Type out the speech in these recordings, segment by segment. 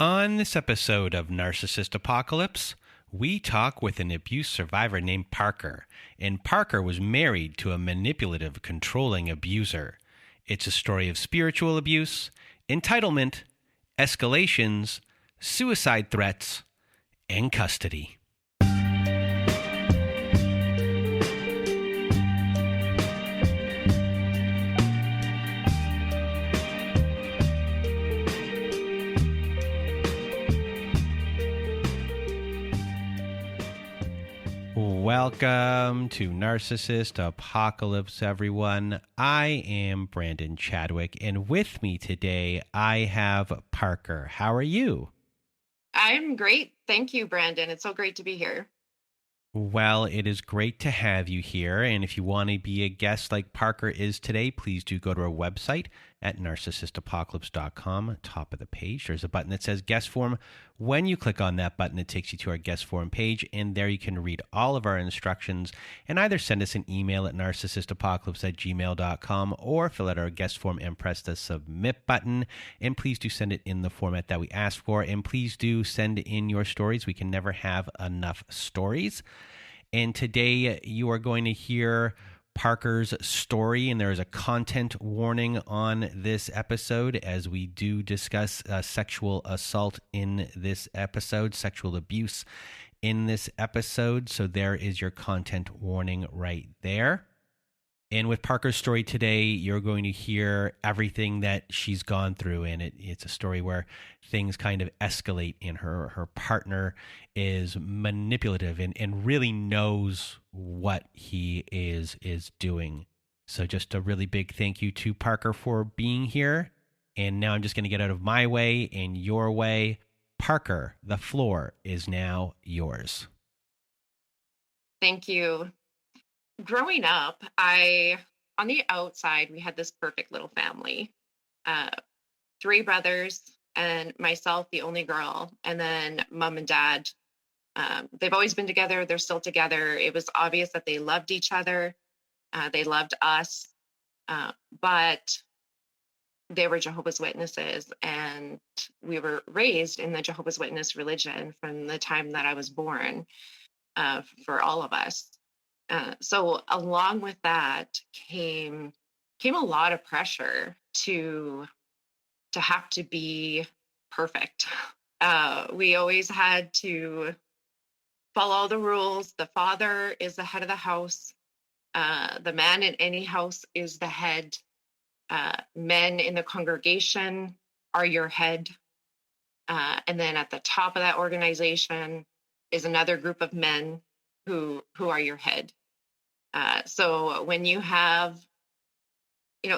On this episode of Narcissist Apocalypse, we talk with an abuse survivor named Parker, and Parker was married to a manipulative, controlling abuser. It's a story of spiritual abuse, entitlement, escalations, suicide threats, and custody. Welcome to Narcissist Apocalypse, everyone. I am Brandon Chadwick, and with me today I have Parker. How are you? I'm great. Thank you, Brandon. It's so great to be here. Well, it is great to have you here. And if you want to be a guest like Parker is today, please do go to our website at narcissistapocalypse.com. Top of the page, there's a button that says guest form. When you click on that button, it takes you to our guest form page. And there you can read all of our instructions and either send us an email at narcissistapocalypse@gmail.com or fill out our guest form and press the submit button. And please do send it in the format that we asked for. And please do send in your stories. We can never have enough stories. And today you are going to hear Parker's story, and there is a content warning on this episode as we do discuss sexual assault in this episode, sexual abuse in this episode. So there is your content warning right there. And with Parker's story today, you're going to hear everything that she's gone through. And it's a story where things kind of escalate in her. Her partner is manipulative and really knows what he is doing. So just a really big thank you to Parker for being here. And now I'm just going to get out of my way and your way. Parker, the floor is now yours. Thank you. Growing up, on the outside, we had this perfect little family. Uh, Three brothers and myself, the only girl, and then mom and dad. They've always been together. They're still together. It was obvious that they loved each other. They loved us. But they were Jehovah's Witnesses, and we were raised in the Jehovah's Witness religion from the time that I was born, for all of us. So along with that came a lot of pressure to have to be perfect. We always had to follow the rules. The father is the head of the house. The man in any house is the head. Men in the congregation are your head. And then at the top of that organization is another group of men who are your head. So when you have,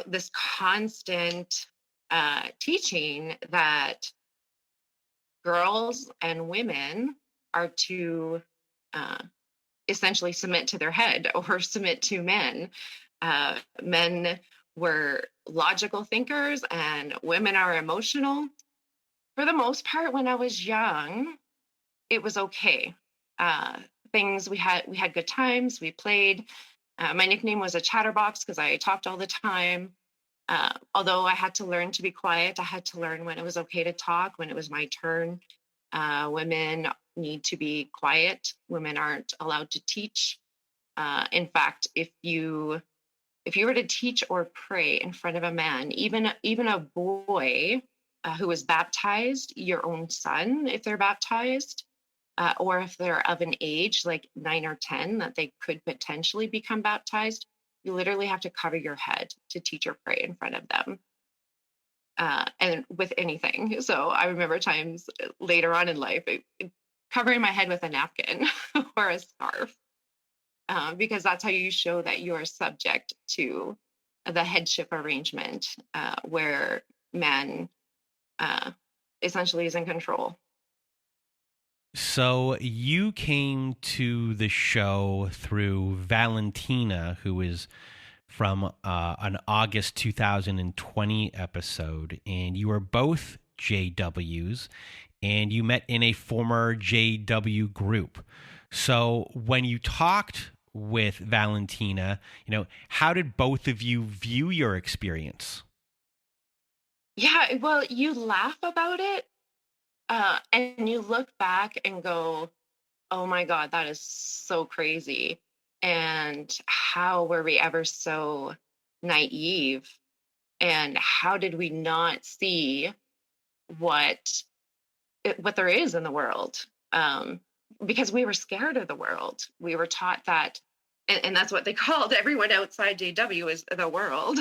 this constant teaching that girls and women are to essentially submit to their head or submit to men. Men were logical thinkers and women are emotional. For the most part, when I was young, it was okay. We had good times. We played. My nickname was a chatterbox because I talked all the time. Although I had to learn to be quiet, I had to learn when it was okay to talk, when it was my turn. Women need to be quiet. Women aren't allowed to teach. In fact, if you were to teach or pray in front of a man, even a boy who was baptized, your own son, if they're baptized, or if they're of an age like 9 or 10 that they could potentially become baptized, you literally have to cover your head to teach or pray in front of them. And with anything. So I remember times later on in life, covering my head with a napkin or a scarf, because that's how you show that you are subject to the headship arrangement, where man essentially is in control. So you came to the show through Valentina, who is from an August 2020 episode, and you were both JWs, and you met in a former JW group. So when you talked with Valentina, how did both of you view your experience? Yeah, well, you laugh about it, And you look back and go, oh my God, that is so crazy. And how were we ever so naive? And how did we not see what what there is in the world? Because we were scared of the world. We were taught that, and that's what they called everyone outside JW is the world.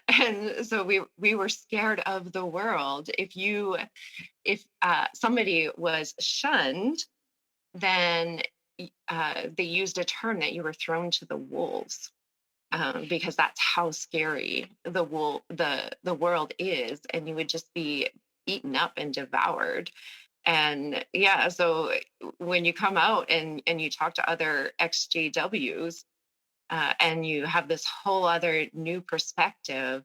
And so we were scared of the world. If somebody was shunned, then they used a term that you were thrown to the wolves, because that's how scary the world is, and you would just be eaten up and devoured. And yeah, so when you come out and you talk to other ex-JWs, and you have this whole other new perspective,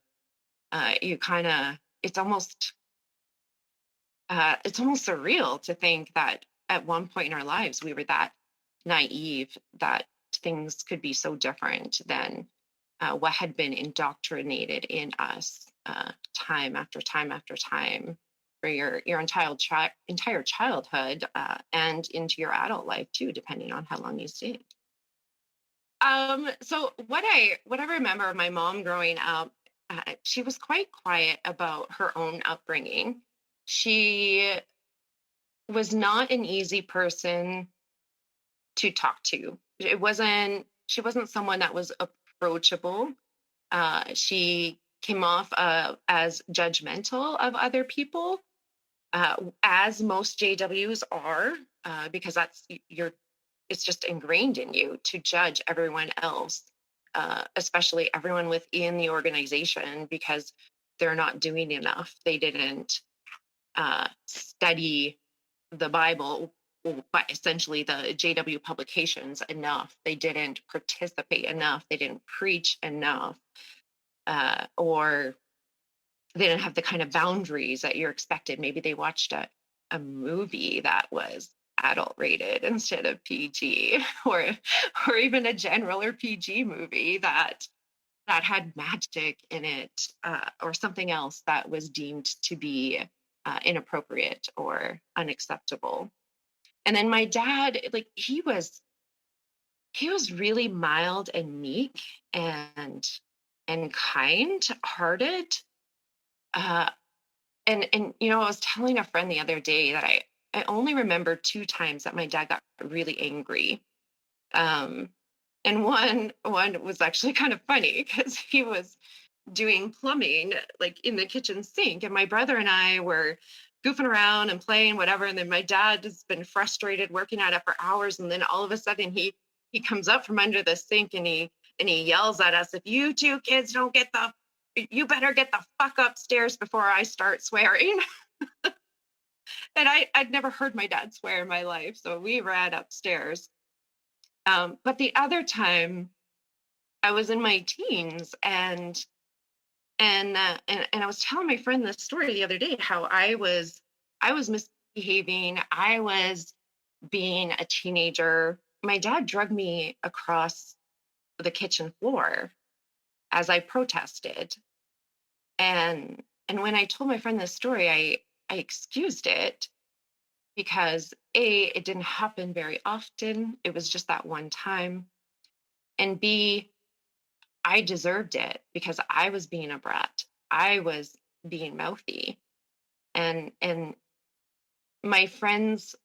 you kind of it's almost surreal to think that at one point in our lives we were that naive that things could be so different than what had been indoctrinated in us, time after time after time, for your entire childhood, and into your adult life too, depending on how long you stay. So what I remember of my mom growing up, she was quite quiet about her own upbringing. She was not an easy person to talk to. She wasn't someone that was approachable. She came off as judgmental of other people, as most JWs are, because it's just ingrained in you to judge everyone else, especially everyone within the organization, because they're not doing enough. They didn't study the Bible, but essentially the JW publications enough. They didn't participate enough. They didn't preach enough, or they didn't have the kind of boundaries that you're expected. Maybe they watched a movie that was adult rated instead of PG, or even a general or PG movie that had magic in it, or something else that was deemed to be inappropriate or unacceptable. And then my dad, like he was really mild and meek and kind hearted. Uh, and I was telling a friend the other day that I only remember two times that my dad got really angry. Um, and one was actually kind of funny because he was doing plumbing like in the kitchen sink, and my brother and I were goofing around and playing whatever, and then my dad has been frustrated working at it for hours, and then all of a sudden he comes up from under the sink and he yells at us, if you two kids don't get the you better get the fuck upstairs before I start swearing. And I'd never heard my dad swear in my life, so we ran upstairs. But the other time I was in my teens, and I was telling my friend this story the other day, how I was misbehaving. I was being a teenager. My dad drugged me across the kitchen floor as I protested. And when I told my friend this story, I excused it because A, it didn't happen very often. It was just that one time. And B, I deserved it because I was being a brat. I was being mouthy. And my friend's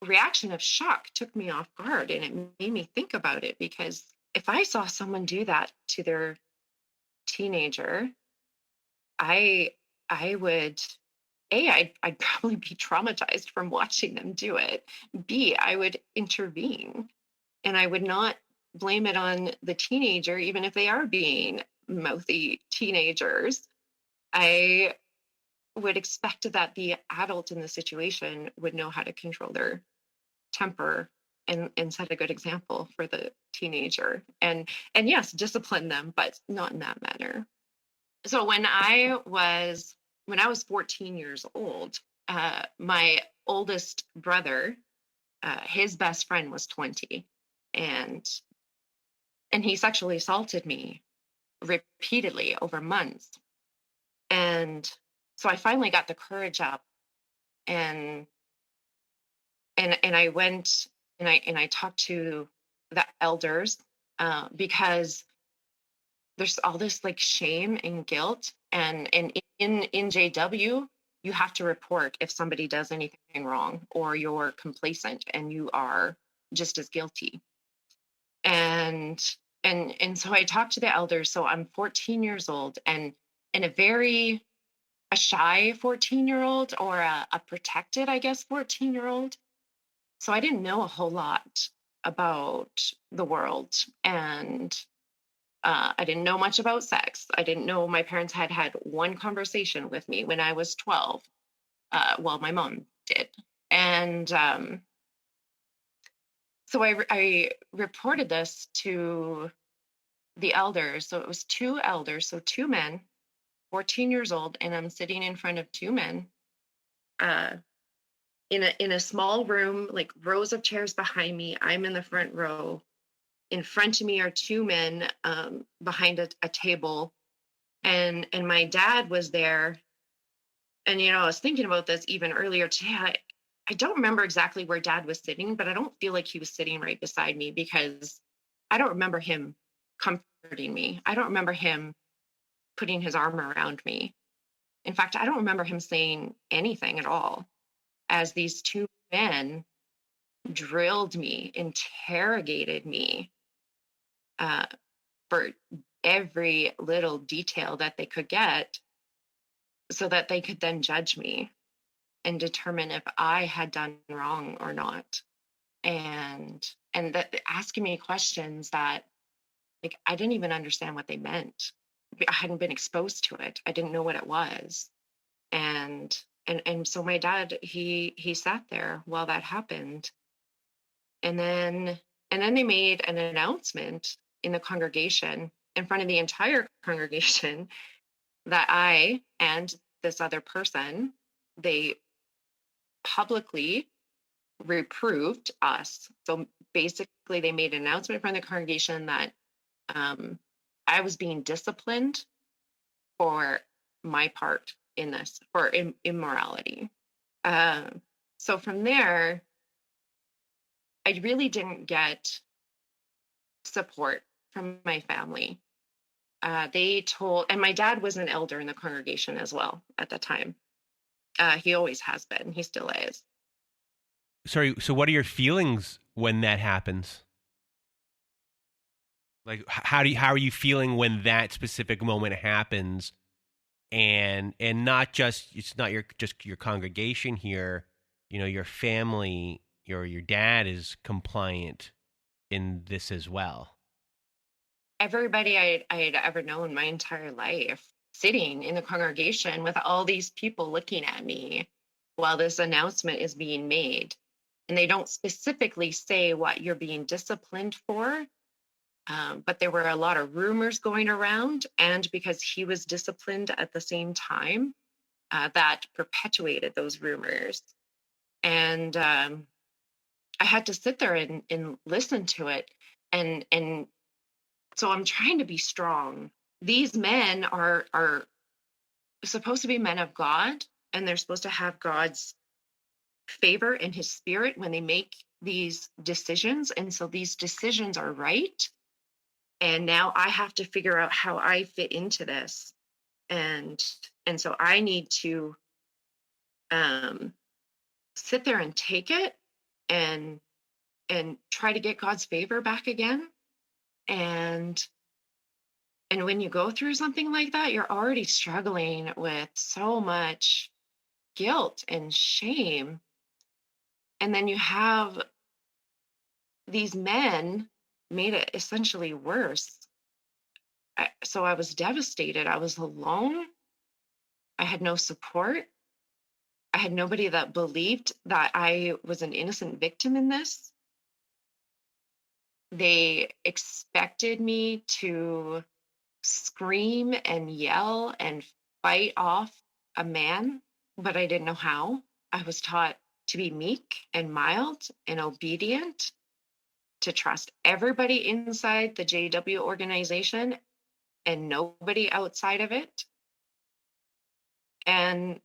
reaction of shock took me off guard, and it made me think about it, because if I saw someone do that to their teenager, I I would I'd probably be traumatized from watching them do it. B, I would intervene, and I would not blame it on the teenager, even if they are being mouthy teenagers. I would expect that the adult in the situation would know how to control their temper and set a good example for the teenager, and yes, discipline them, but not in that manner. So when I was 14 years old, my oldest brother, his best friend was 20, and he sexually assaulted me repeatedly over months. And so I finally got the courage up and I went and I talked to the elders, because there's all this like shame and guilt, and in JW you have to report if somebody does anything wrong, or you're complacent and you are just as guilty. And so I talked to the elders. So I'm 14 years old, and a shy 14-year-old, or a protected, I guess, 14-year-old. So I didn't know a whole lot about the world, and I didn't know much about sex. I didn't know my parents had had one conversation with me when I was 12. Well, my mom did. And so I reported this to the elders. So it was two elders, so two men, 14 years old, and I'm sitting in front of two men, uh, in a small room, like rows of chairs behind me. I'm in the front row. In front of me are two men, behind a table, and my dad was there. And I was thinking about this even earlier today. I don't remember exactly where dad was sitting, but I don't feel like he was sitting right beside me, because I don't remember him comforting me. I don't remember him putting his arm around me. In fact, I don't remember him saying anything at all, as these two men drilled me, interrogated me, uh, for every little detail that they could get, so that they could then judge me and determine if I had done wrong or not. And that asking me questions that, like, I didn't even understand what they meant. I hadn't been exposed to it. I didn't know what it was. And so my dad, he sat there while that happened. And then they made an announcement in the congregation, in front of the entire congregation, that I and this other person, they publicly reproved us. So basically, they made an announcement from the congregation that, um, I was being disciplined for my part in this, for immorality. Um, so from there, I really didn't get support from my family. And my dad was an elder in the congregation as well at the time. He always has been. He still is. Sorry, so what are your feelings when that happens? Like, how are you feeling when that specific moment happens? And not just, it's not your congregation here, your family, your dad is compliant in this as well. Everybody I had ever known my entire life, sitting in the congregation with all these people looking at me while this announcement is being made. And they don't specifically say what you're being disciplined for, but there were a lot of rumors going around. And because he was disciplined at the same time, that perpetuated those rumors. And I had to sit there and listen to it. And so I'm trying to be strong. These men are supposed to be men of God, and they're supposed to have God's favor and his spirit when they make these decisions. And so these decisions are right. And now I have to figure out how I fit into this. And so I need to, um, sit there and take it, and try to get God's favor back again. And when you go through something like that, you're already struggling with so much guilt and shame. And then you have these men made it essentially worse. So I was devastated. I was alone. I had no support. I had nobody that believed that I was an innocent victim in this. They expected me to scream and yell and fight off a man, but I didn't know how. I was taught to be meek and mild and obedient, to trust everybody inside the JW organization and nobody outside of it. And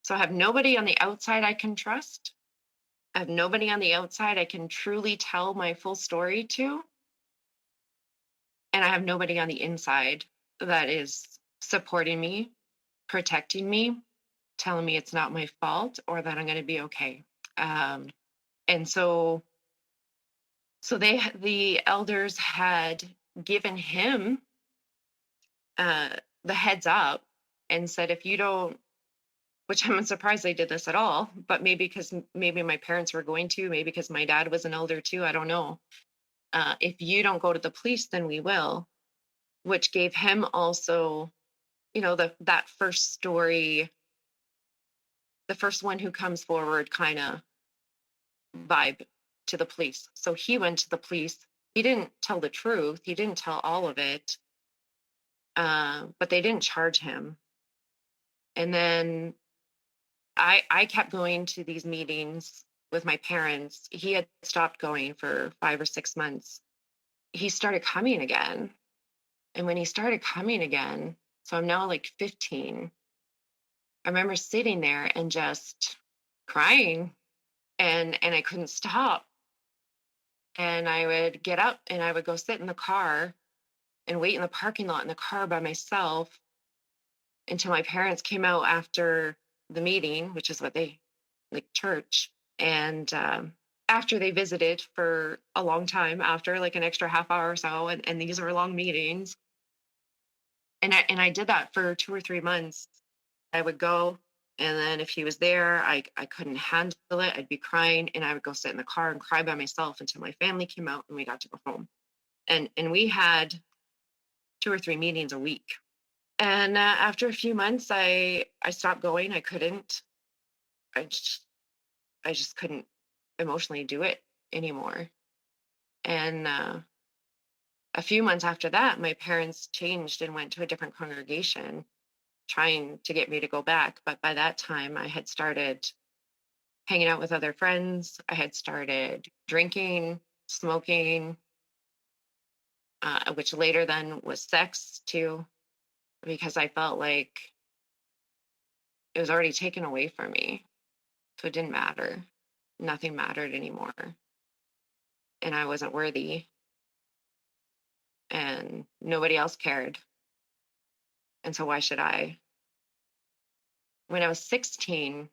so So I have nobody on the outside I can trust. I have nobody on the outside I can truly tell my full story to. And I have nobody on the inside that is supporting me, protecting me, telling me it's not my fault or that I'm going to be okay. Um, and so the elders had given him uh, the heads up and said, if you don't, which I'm surprised they did this at all, but maybe because maybe my parents were going to, maybe because my dad was an elder too, I don't know. If you don't go to the police, then we will, which gave him also, that first story, the first one who comes forward kind of vibe to the police. So he went to the police. He didn't tell the truth. He didn't tell all of it, but they didn't charge him. And then I kept going to these meetings with my parents. He had stopped going for 5 or 6 months. He started coming again. And when he started coming again, so I'm now like 15, I remember sitting there and just crying and I couldn't stop. And I would get up and I would go sit in the car and wait in the parking lot in the car by myself until my parents came out after the meeting, which is what they like church. And after they visited for a long time, after like an extra half hour or so, and these were long meetings. And I did that for 2 or 3 months. I would go, and then if he was there, I couldn't handle it. I'd be crying, and I would go sit in the car and cry by myself until my family came out and we got to go home. And we had 2 or 3 meetings a week. And after a few months, I stopped going. I couldn't. I just couldn't emotionally do it anymore. And a few months after that, my parents changed and went to a different congregation, trying to get me to go back. But by that time, I had started hanging out with other friends. I had started drinking, smoking, which later then was sex too, because I felt like it was already taken away from me. So it didn't matter. Nothing mattered anymore. And I wasn't worthy. And nobody else cared. And so why should I? When I was 16,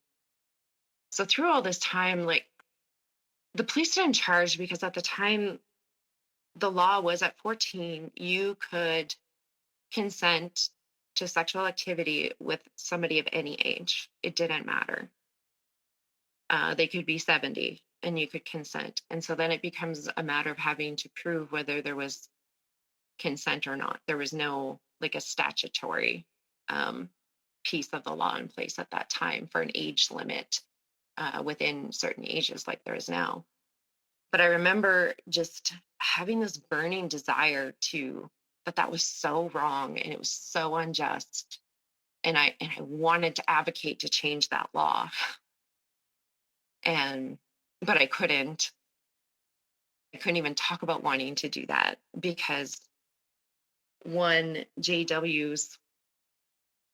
so through all this time, like the police didn't charge because at the time the law was at 14, you could consent to sexual activity with somebody of any age. It didn't matter. They could be 70 and you could consent. And so then it becomes a matter of having to prove whether there was consent or not. There was no like a statutory piece of the law in place at that time for an age limit within certain ages like there is now. But I remember just having this burning desire that was so wrong and it was so unjust. And I wanted to advocate to change that law. But I couldn't. I couldn't even talk about wanting to do that because one, JWs,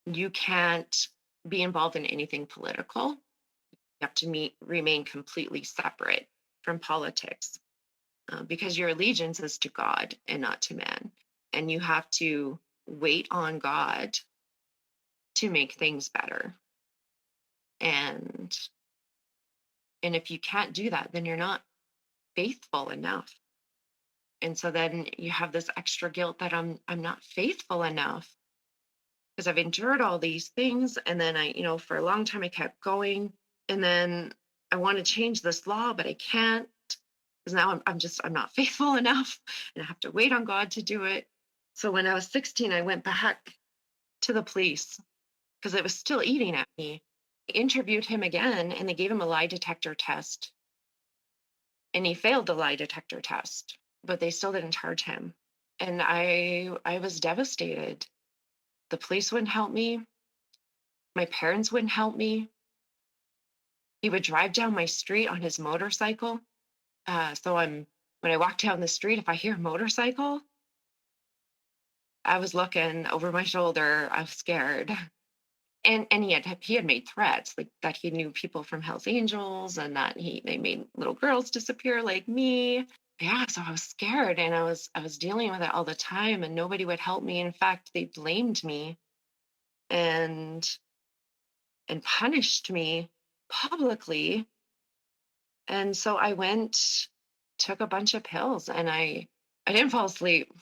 you can't be involved in anything political. You have to remain completely separate from politics because your allegiance is to God and not to man. And you have to wait on God to make things better. And if you can't do that, then you're not faithful enough. And so then you have this extra guilt that I'm not faithful enough because I've endured all these things. And then for a long time I kept going. And then I want to change this law, but I can't because now I'm not faithful enough and I have to wait on God to do it. So when I was 16, I went back to the police because it was still eating at me. I interviewed him again and they gave him a lie detector test. And he failed the lie detector test, but they still didn't charge him. And I was devastated. The police wouldn't help me. My parents wouldn't help me. He would drive down my street on his motorcycle. When I walk down the street, if I hear motorcycle, I was looking over my shoulder. I was scared. and he had made threats like that he knew people from Hell's Angels and that they made little girls disappear like me. Yeah, so I was scared and I was dealing with it all the time and nobody would help me. In fact, they blamed me and punished me publicly. And so I went, took a bunch of pills, and I didn't fall asleep.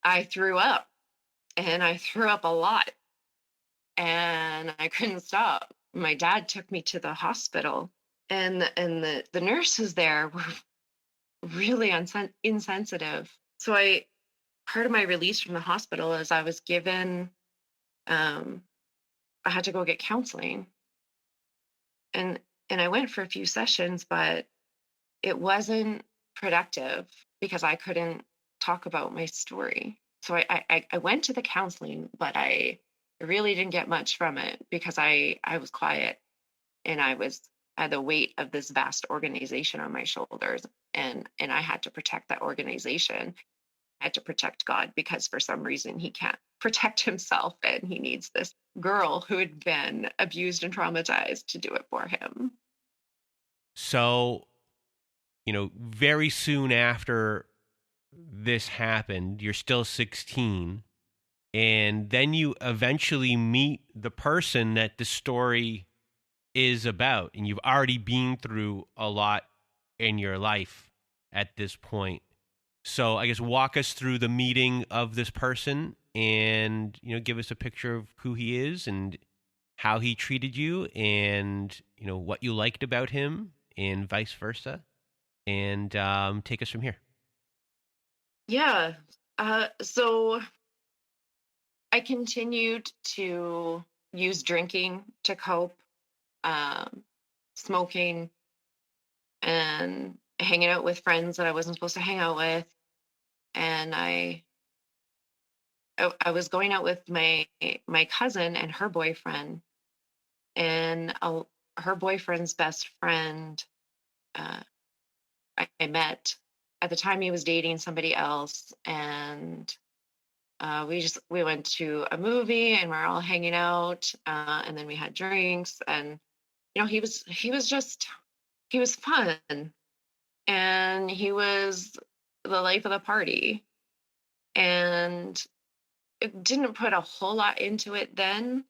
I threw up, and I threw up a lot, and I couldn't stop. My dad took me to the hospital, and the nurses there were really insensitive. So I part of my release from the hospital is I was given um I had to go get counseling, and I went for a few sessions, but it wasn't productive because I couldn't talk about my story. So I went to the counseling, but I really didn't get much from it because I was quiet and I had the weight of this vast organization on my shoulders, and I had to protect that organization. I had to protect God because for some reason he can't protect himself and he needs this girl who had been abused and traumatized to do it for him. So, very soon after this happened, you're still 16, and then you eventually meet the person that the story is about, and you've already been through a lot in your life at this point. So I guess walk us through the meeting of this person and, give us a picture of who he is and how he treated you and, what you liked about him and vice versa. And take us from here. Yeah. So I continued to use drinking to cope, um, smoking, and hanging out with friends that I wasn't supposed to hang out with. And I was going out with my cousin and her boyfriend, and her boyfriend's best friend. Uh, I met at the time he was dating somebody else, and we went to a movie and we're all hanging out, and then we had drinks, and he was fun, and he was the life of the party, and it didn't put a whole lot into it then,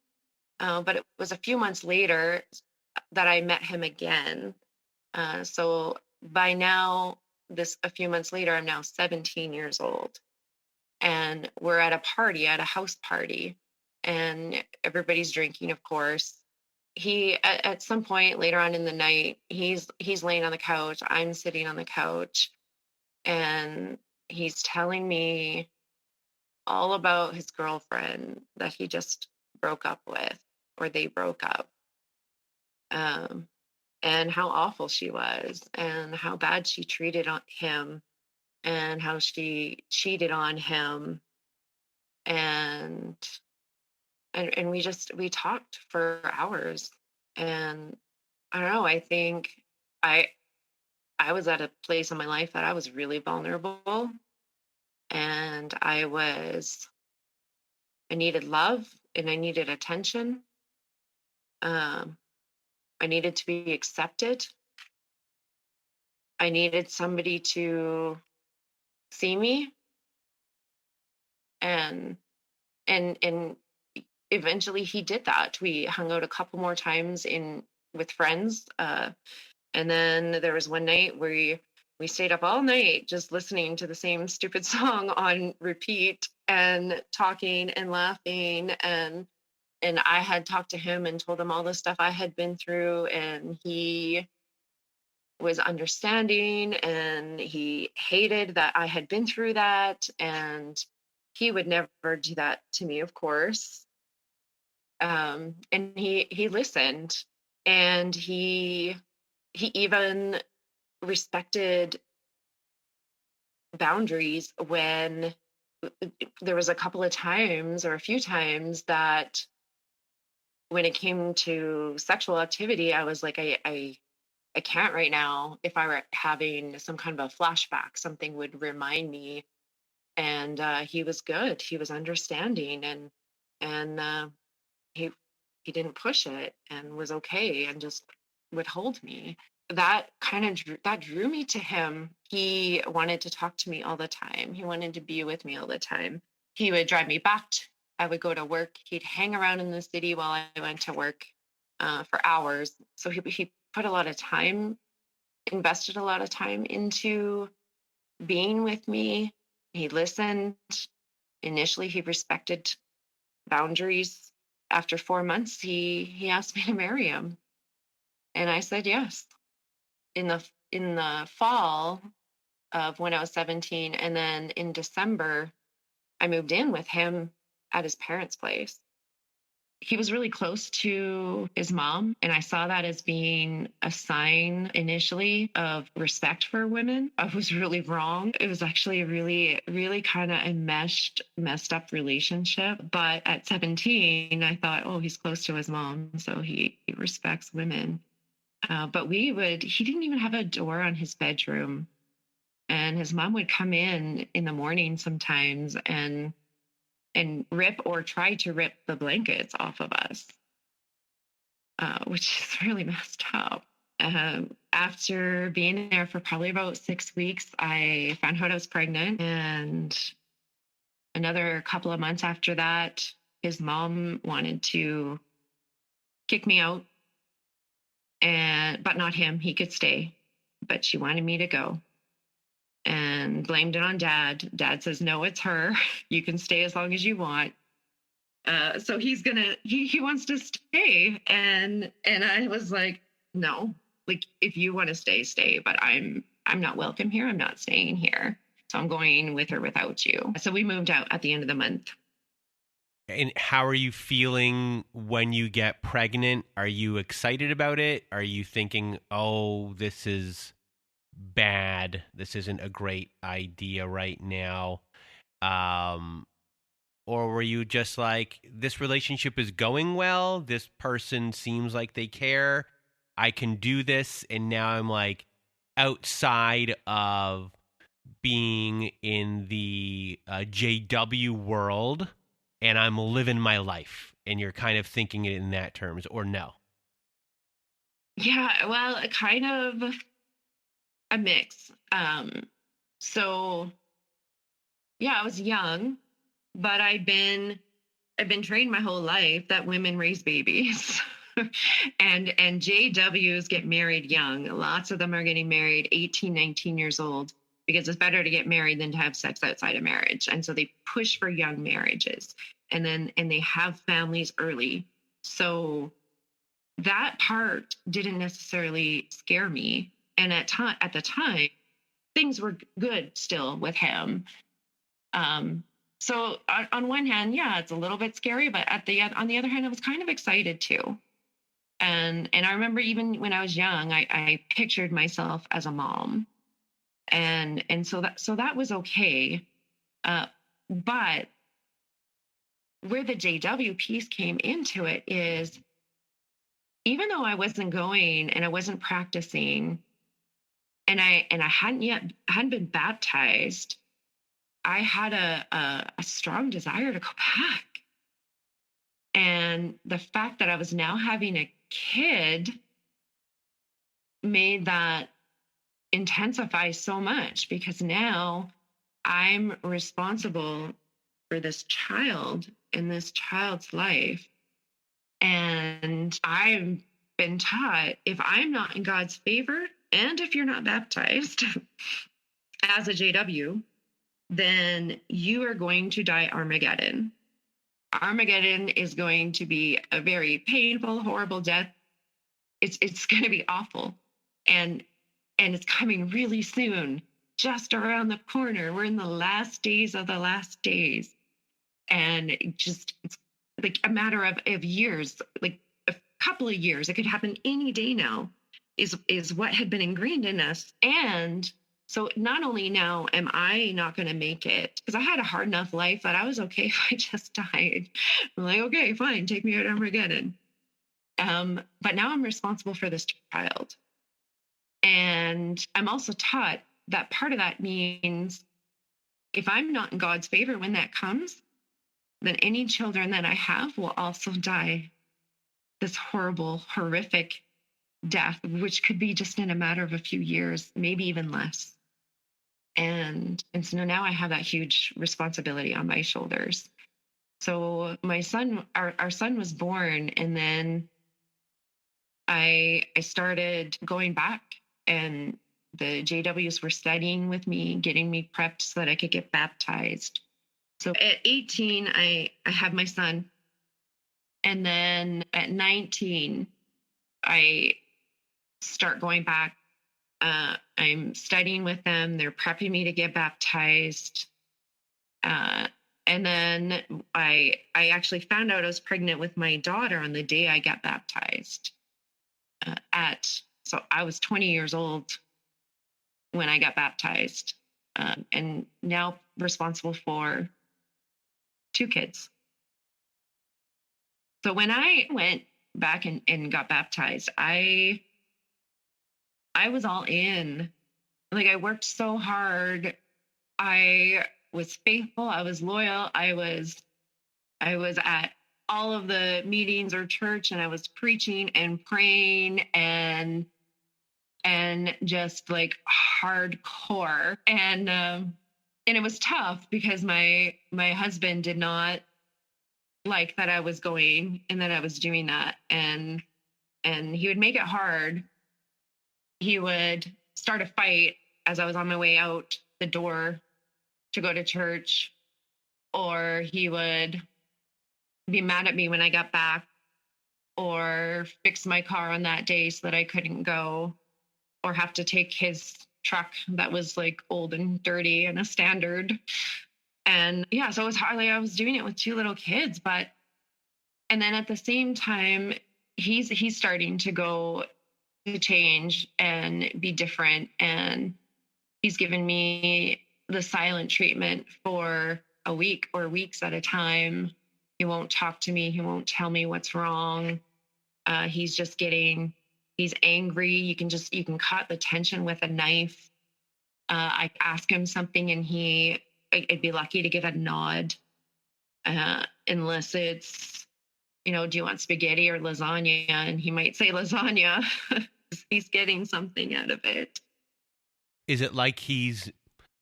but it was a few months later that I met him again. So by now, this a few months later, I'm now 17 years old, and we're at a party, at a house party, and everybody's drinking, of course. He at some point later on in the night, he's laying on the couch, I'm sitting on the couch, and he's telling me all about his girlfriend that he just broke up with, or they broke up, um, and how awful she was and how bad she treated on him and how she cheated on him, and we talked for hours. And I don't know, I think I I was at a place in my life that I was really vulnerable, and I needed love and I needed attention. Um, I needed to be accepted. I needed somebody to see me, and and eventually he did that. We hung out a couple more times in with friends, and then there was one night where we stayed up all night just listening to the same stupid song on repeat and talking and laughing, and I had talked to him and told him all the stuff I had been through, and he was understanding, and he hated that I had been through that, and he would never do that to me, of course. And he listened, and he even respected boundaries when there was a couple of times or a few times that when it came to sexual activity, I was like, I can't right now. If I were having some kind of a flashback, something would remind me. And he was good. He was understanding, and he he didn't push it and was okay and just would hold me. That kind of drew me to him. He wanted to talk to me all the time. He wanted to be with me all the time. He would drive me back. I would go to work. He'd hang around in the city while I went to work for hours. So he put a lot of time, invested a lot of time into being with me. He listened. Initially, he respected boundaries. After 4 months, he asked me to marry him, and I said yes. In the fall of when I was 17, and then in December, I moved in with him at his parents' place. He was really close to his mom, and I saw that as being a sign initially of respect for women. I was really wrong. It was actually a really, really kind of a messed up relationship. But at 17, I thought, oh, he's close to his mom, so he respects women. But he didn't even have a door on his bedroom. And his mom would come in the morning sometimes and rip or try to rip the blankets off of us, which is really messed up. After being there for probably about 6 weeks, I found out I was pregnant. And another couple of months after that, his mom wanted to kick me out, but not him. He could stay, but she wanted me to go and blamed it on Dad. Dad says, no, it's her. You can stay as long as you want. So he wants to stay. And I was like, no, like, if you want to stay, but I'm not welcome here. I'm not staying here. So I'm going with or without you. So we moved out at the end of the month. And how are you feeling when you get pregnant? Are you excited about it? Are you thinking, oh, this is bad, this isn't a great idea right now? Or were you just like, this relationship is going well, this person seems like they care, I can do this, and now I'm like outside of being in the JW world and I'm living my life, and you're kind of thinking it in that terms, or no? Yeah, well, kind of a mix. So yeah, I was young, but I've been trained my whole life that women raise babies. and JWs get married young. Lots of them are getting married 18, 19 years old, because it's better to get married than to have sex outside of marriage. And so they push for young marriages, and they have families early. So that part didn't necessarily scare me. And at the time, things were good still with him. So on one hand, yeah, it's a little bit scary, but on the other hand, I was kind of excited too. And I remember even when I was young, I pictured myself as a mom, and so that was okay. But where the JW piece came into it is, even though I wasn't going and I wasn't practicing, and I hadn't been baptized, I had a strong desire to go back. And the fact that I was now having a kid made that intensify so much, because now I'm responsible for this child and this child's life. And I've been taught, if I'm not in God's favor, and if you're not baptized as a JW, then you are going to die Armageddon. Armageddon is going to be a very painful, horrible death. It's going to be awful. And it's coming really soon, just around the corner. We're in the last days of the last days. And it's like a matter of years, like a couple of years. It could happen any day now, is what had been ingrained in us. And so not only now am I not going to make it, because I had a hard enough life that I was okay if I just died. I'm like, okay, fine, take me out Armageddon. But now I'm responsible for this child. And I'm also taught that part of that means, if I'm not in God's favor when that comes, then any children that I have will also die this horrible, horrific death, which could be just in a matter of a few years, maybe even less. And so now I have that huge responsibility on my shoulders. So my son, our son was born, and then I started going back, and the JWs were studying with me, getting me prepped so that I could get baptized. So at 18, I have my son. And then at 19, I start going back. I'm studying with them. They're prepping me to get baptized. And then I actually found out I was pregnant with my daughter on the day I got baptized. So I was 20 years old when I got baptized, and now responsible for 2 kids. So when I went back and got baptized, I was all in. Like, I worked so hard. I was faithful. I was loyal. I was at all of the meetings or church, and I was preaching and praying and just like hardcore. And it was tough because my husband did not like that I was going and that I was doing that. And he would make it hard. He would start a fight as I was on my way out the door to go to church, or he would be mad at me when I got back, or fix my car on that day so that I couldn't go, or have to take his truck that was like old and dirty and a standard. And yeah, so it was hard. Like, I was doing it with 2 little kids, and then at the same time, he's starting to go to change and be different. And he's given me the silent treatment for a week or weeks at a time. He won't talk to me. He won't tell me what's wrong. He's angry. You can cut the tension with a knife. I ask him something and I'd be lucky to get a nod, unless it's, do you want spaghetti or lasagna? And he might say lasagna. He's getting something out of it. Is it like he's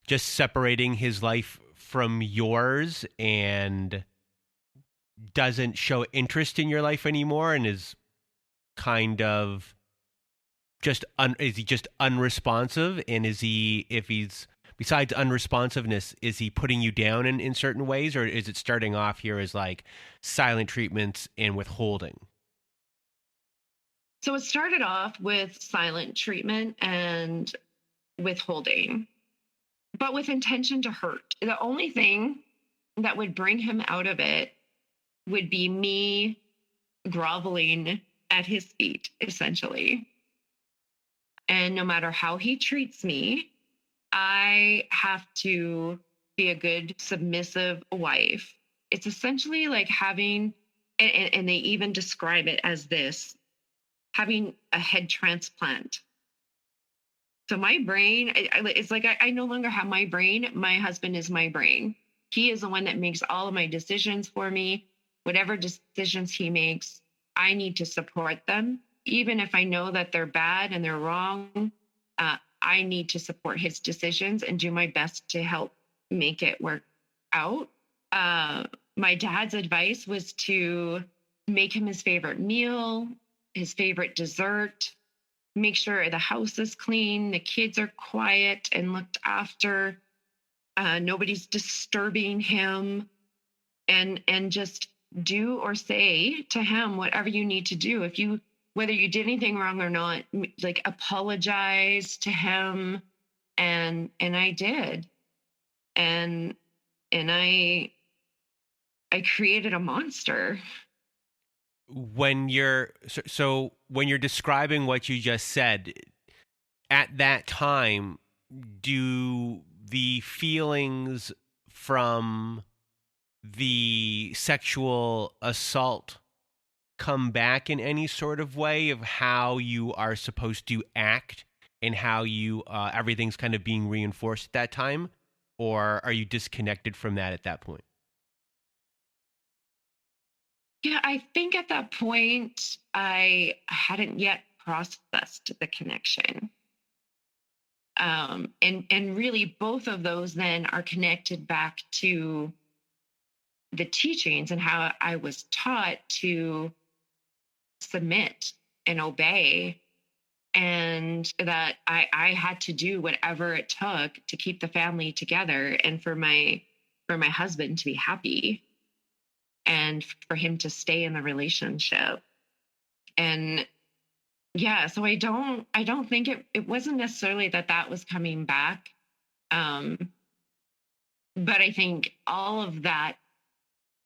just separating his life from yours and doesn't show interest in your life anymore, and is kind of just is he just unresponsive? And is he, if he's, besides unresponsiveness, is he putting you down in certain ways, or is it starting off here as like silent treatments and withholding? So it started off with silent treatment and withholding, but with intention to hurt. The only thing that would bring him out of it would be me groveling at his feet, essentially. And no matter how he treats me, I have to be a good, submissive wife. It's essentially like having, and they even describe it as this, having a head transplant. So my brain, it's like I no longer have my brain. My husband is my brain. He is the one that makes all of my decisions for me. Whatever decisions he makes, I need to support them. Even if I know that they're bad and they're wrong, I need to support his decisions and do my best to help make it work out. My dad's advice was to make him his favorite meal, his favorite dessert, make sure the house is clean, the kids are quiet and looked after, nobody's disturbing him, and just do or say to him whatever you need to do. Whether you did anything wrong or not, like, apologize to him. And I did. And I created a monster. When you're when you're describing what you just said, at that time, do the feelings from the sexual assault come back in any sort of way of how you are supposed to act and how you everything's kind of being reinforced at that time, or are you disconnected from that at that point? Yeah, I think at that point, I hadn't yet processed the connection. And really both of those then are connected back to the teachings and how I was taught to submit and obey, and that I had to do whatever it took to keep the family together and for my husband to be happy and for him to stay in the relationship. And yeah, so I don't think it wasn't necessarily that was coming back. Um, but I think all of that,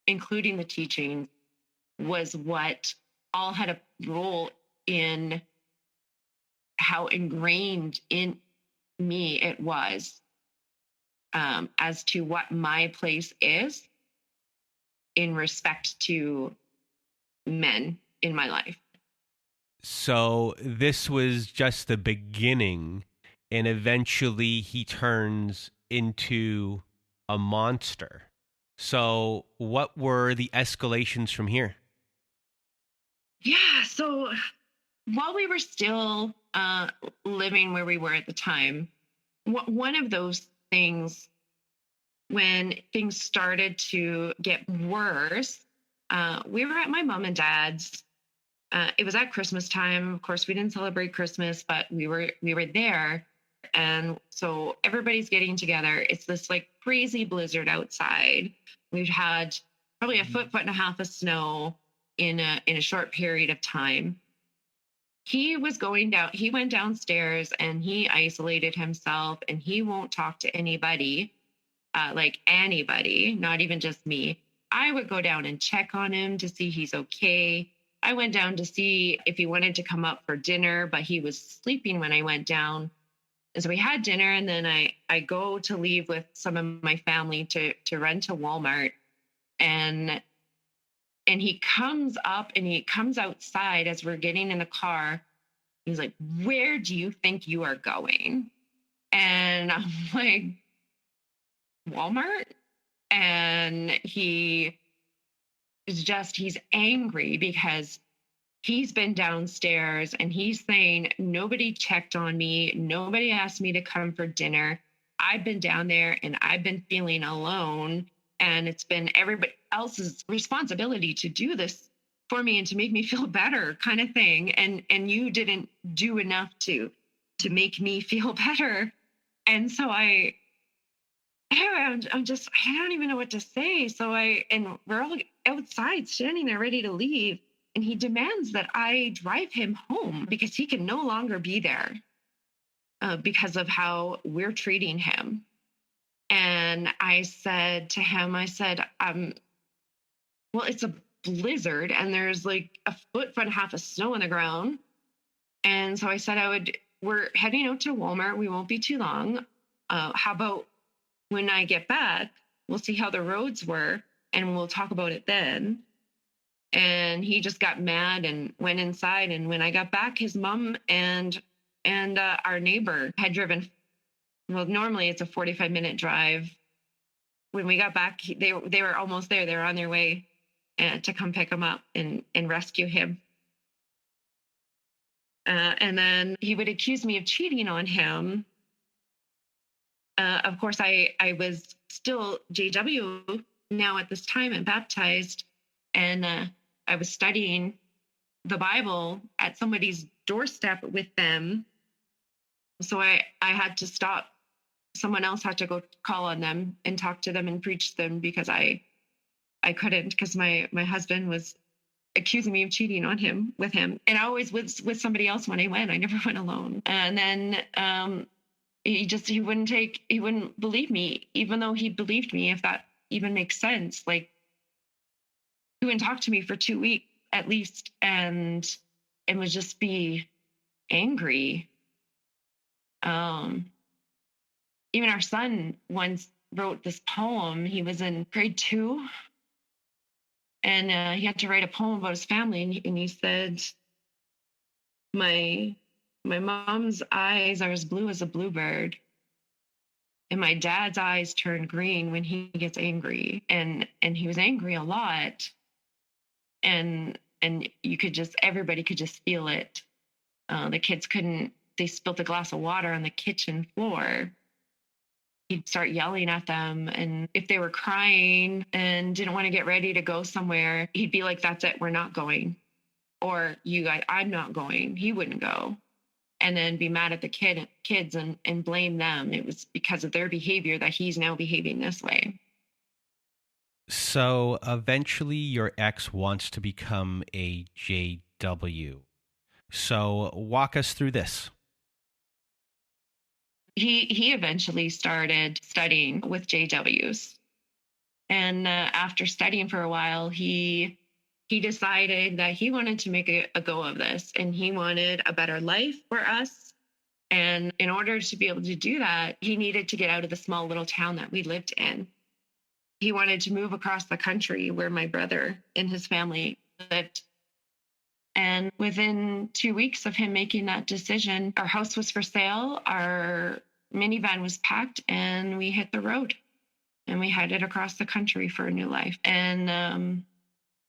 including the teaching, was what all had a role in how ingrained in me it was, as to what my place is in respect to men in my life. So this was just the beginning, and eventually he turns into a monster. So what were the escalations from here? Yeah. So while we were still living where we were at the time, one of those things, when things started to get worse, we were at my mom and dad's. It was at Christmas time. Of course, we didn't celebrate Christmas, but we were there, and so everybody's getting together. It's this like crazy blizzard outside. We've had probably a foot and a half of snow in a short period of time. He was going down. He went downstairs and he isolated himself, and he won't talk to anybody, like anybody, not even just me. I would go down and check on him to see he's okay. I went down to see if he wanted to come up for dinner, but he was sleeping when I went down. And so we had dinner, and then I go to leave with some of my family to run to Walmart. And he comes up and he comes outside as we're getting in the car. He's like, "Where do you think you are going?" And I'm like, "Walmart." And he's angry because he's been downstairs and he's saying, "Nobody checked on me. Nobody asked me to come for dinner. I've been down there and I've been feeling alone. And it's been everybody else's responsibility to do this for me and to make me feel better," kind of thing. And you didn't do enough to make me feel better. And so I'm just, I don't even know what to say. And we're all outside standing there ready to leave. And he demands that I drive him home because he can no longer be there, because of how we're treating him. And I said to him, well, it's a blizzard and there's like a foot and a half of snow on the ground. And so I said, we're heading out to Walmart. We won't be too long. How about when I get back, we'll see how the roads were and we'll talk about it then. And he just got mad and went inside. And when I got back, his mom and our neighbor had driven. Well, normally it's a 45-minute drive. When we got back, they were almost there. They were on their way to come pick him up and rescue him. And then he would accuse me of cheating on him. Of course, I was still JW now at this time and baptized. And I was studying the Bible at somebody's doorstep with them. So I had to stop. Someone else had to go call on them and talk to them and preach to them because I couldn't, because my husband was accusing me of cheating on him with him. And I always was with somebody else when I went. I never went alone. And then he wouldn't believe me, even though he believed me, if that even makes sense. Like, he wouldn't talk to me for 2 weeks at least, and would just be angry. Even our son once wrote this poem. He was in grade 2, and he had to write a poem about his family, and he said, my mom's eyes are as blue as a bluebird, and my dad's eyes turn green when he gets angry. And he was angry a lot. and you could just, everybody could just feel it. The kids couldn't, they spilled a glass of water on the kitchen floor. He'd start yelling at them. And if they were crying and didn't want to get ready to go somewhere, he'd be like, that's it, we're not going. Or you guys, I'm not going. He wouldn't go. And then be mad at the kids and blame them. It was because of their behavior that he's now behaving this way. So eventually your ex wants to become a JW. So walk us through this. He eventually started studying with JWs. And after studying for a while, he decided that he wanted to make a go of this, and he wanted a better life for us. And in order to be able to do that, he needed to get out of the small little town that we lived in. He wanted to move across the country where my brother and his family lived. And within 2 weeks of him making that decision, our house was for sale, our minivan was packed, and we hit the road. And we headed across the country for a new life. And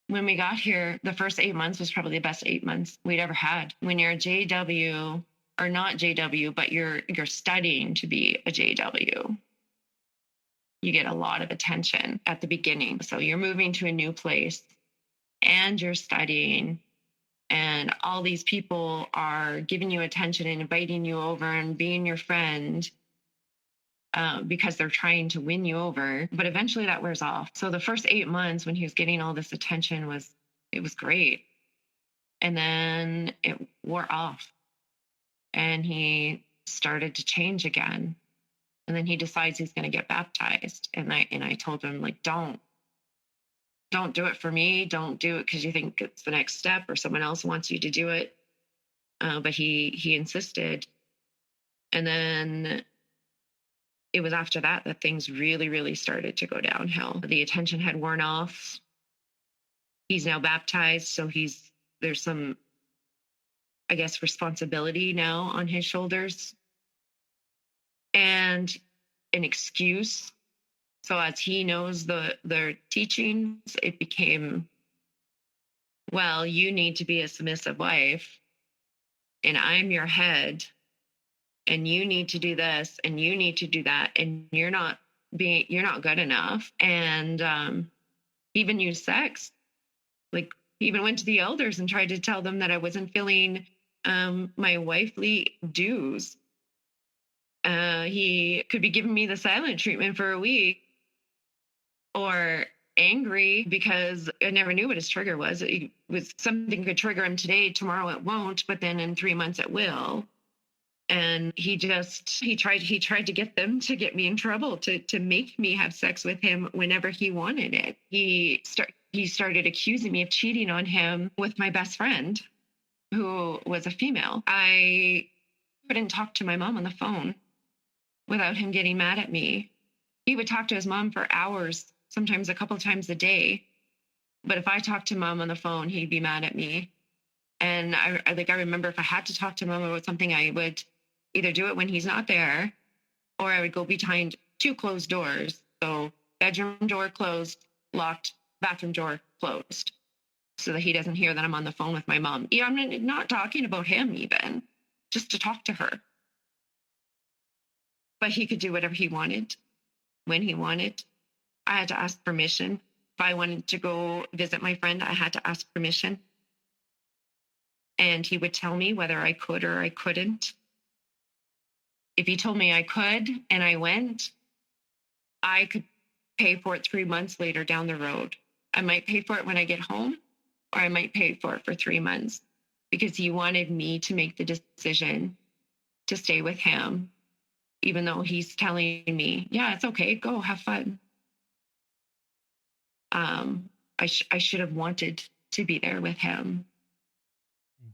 when we got here, the first 8 months was probably the best 8 months we'd ever had. When you're a JW, or not JW, but you're studying to be a JW, you get a lot of attention at the beginning. So you're moving to a new place and you're studying, and all these people are giving you attention and inviting you over and being your friend because they're trying to win you over. But eventually that wears off. So the first 8 months when he was getting all this attention was great. And then it wore off and he started to change again. And then he decides he's going to get baptized. And I told him, like, don't do it for me. Don't do it because you think it's the next step or someone else wants you to do it. But he insisted. And then it was after that things really, really started to go downhill. The attention had worn off. He's now baptized. So there's some, I guess, responsibility now on his shoulders and an excuse. So as he knows the teachings, it became, well, you need to be a submissive wife and I'm your head and you need to do this and you need to do that. And you're not good enough. And even used sex. Like, he even went to the elders and tried to tell them that I wasn't filling my wifely dues. He could be giving me the silent treatment for a week, or angry because I never knew what his trigger was. It was something could trigger him today, tomorrow it won't, but then in 3 months it will. And he tried to get them to get me in trouble, to make me have sex with him whenever he wanted it. He started accusing me of cheating on him with my best friend, who was a female. I couldn't talk to my mom on the phone without him getting mad at me. He would talk to his mom for hours, sometimes a couple times a day. But if I talked to mom on the phone, he'd be mad at me. And I remember if I had to talk to mom about something, I would either do it when he's not there, or I would go behind 2 closed doors. So bedroom door closed, locked, bathroom door closed, so that he doesn't hear that I'm on the phone with my mom. Yeah, I'm not talking about him even, just to talk to her. But he could do whatever he wanted, when he wanted. I had to ask permission. If I wanted to go visit my friend, I had to ask permission. And he would tell me whether I could or I couldn't. If he told me I could and I went, I could pay for it 3 months later down the road. I might pay for it when I get home, or I might pay for it for 3 months, because he wanted me to make the decision to stay with him, even though he's telling me, yeah, it's okay, go have fun. I should have wanted to be there with him.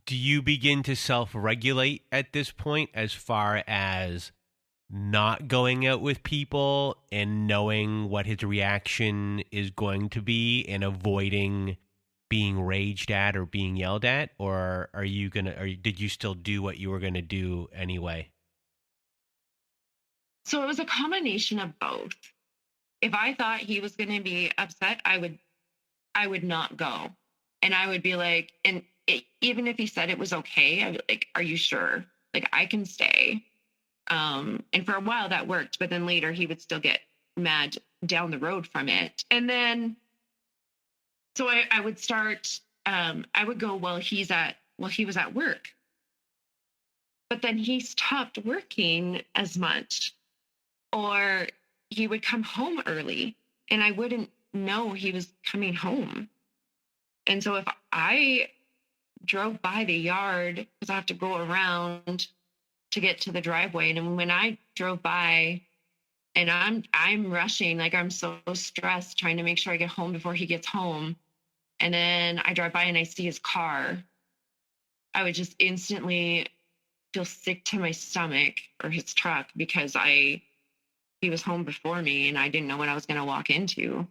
Do you begin to self-regulate at this point, as far as not going out with people and knowing what his reaction is going to be and avoiding being raged at or being yelled at? Or did you still do what you were going to do anyway? So it was a combination of both. If I thought he was going to be upset, I would not go. And I would be like, even if he said it was okay, I'd be like, are you sure? Like, I can stay. And for a while that worked, but then later he would still get mad down the road from it. And then, so I would start, I would go, he was at work, but then he stopped working as much, or he would come home early and I wouldn't know he was coming home. And so if I drove by the yard, because I have to go around to get to the driveway, and when I drove by and I'm rushing, like I'm so stressed trying to make sure I get home before he gets home, and then I drive by and I see his car, I would just instantly feel sick to my stomach, or his truck, because he was home before me and I didn't know what I was going to walk into.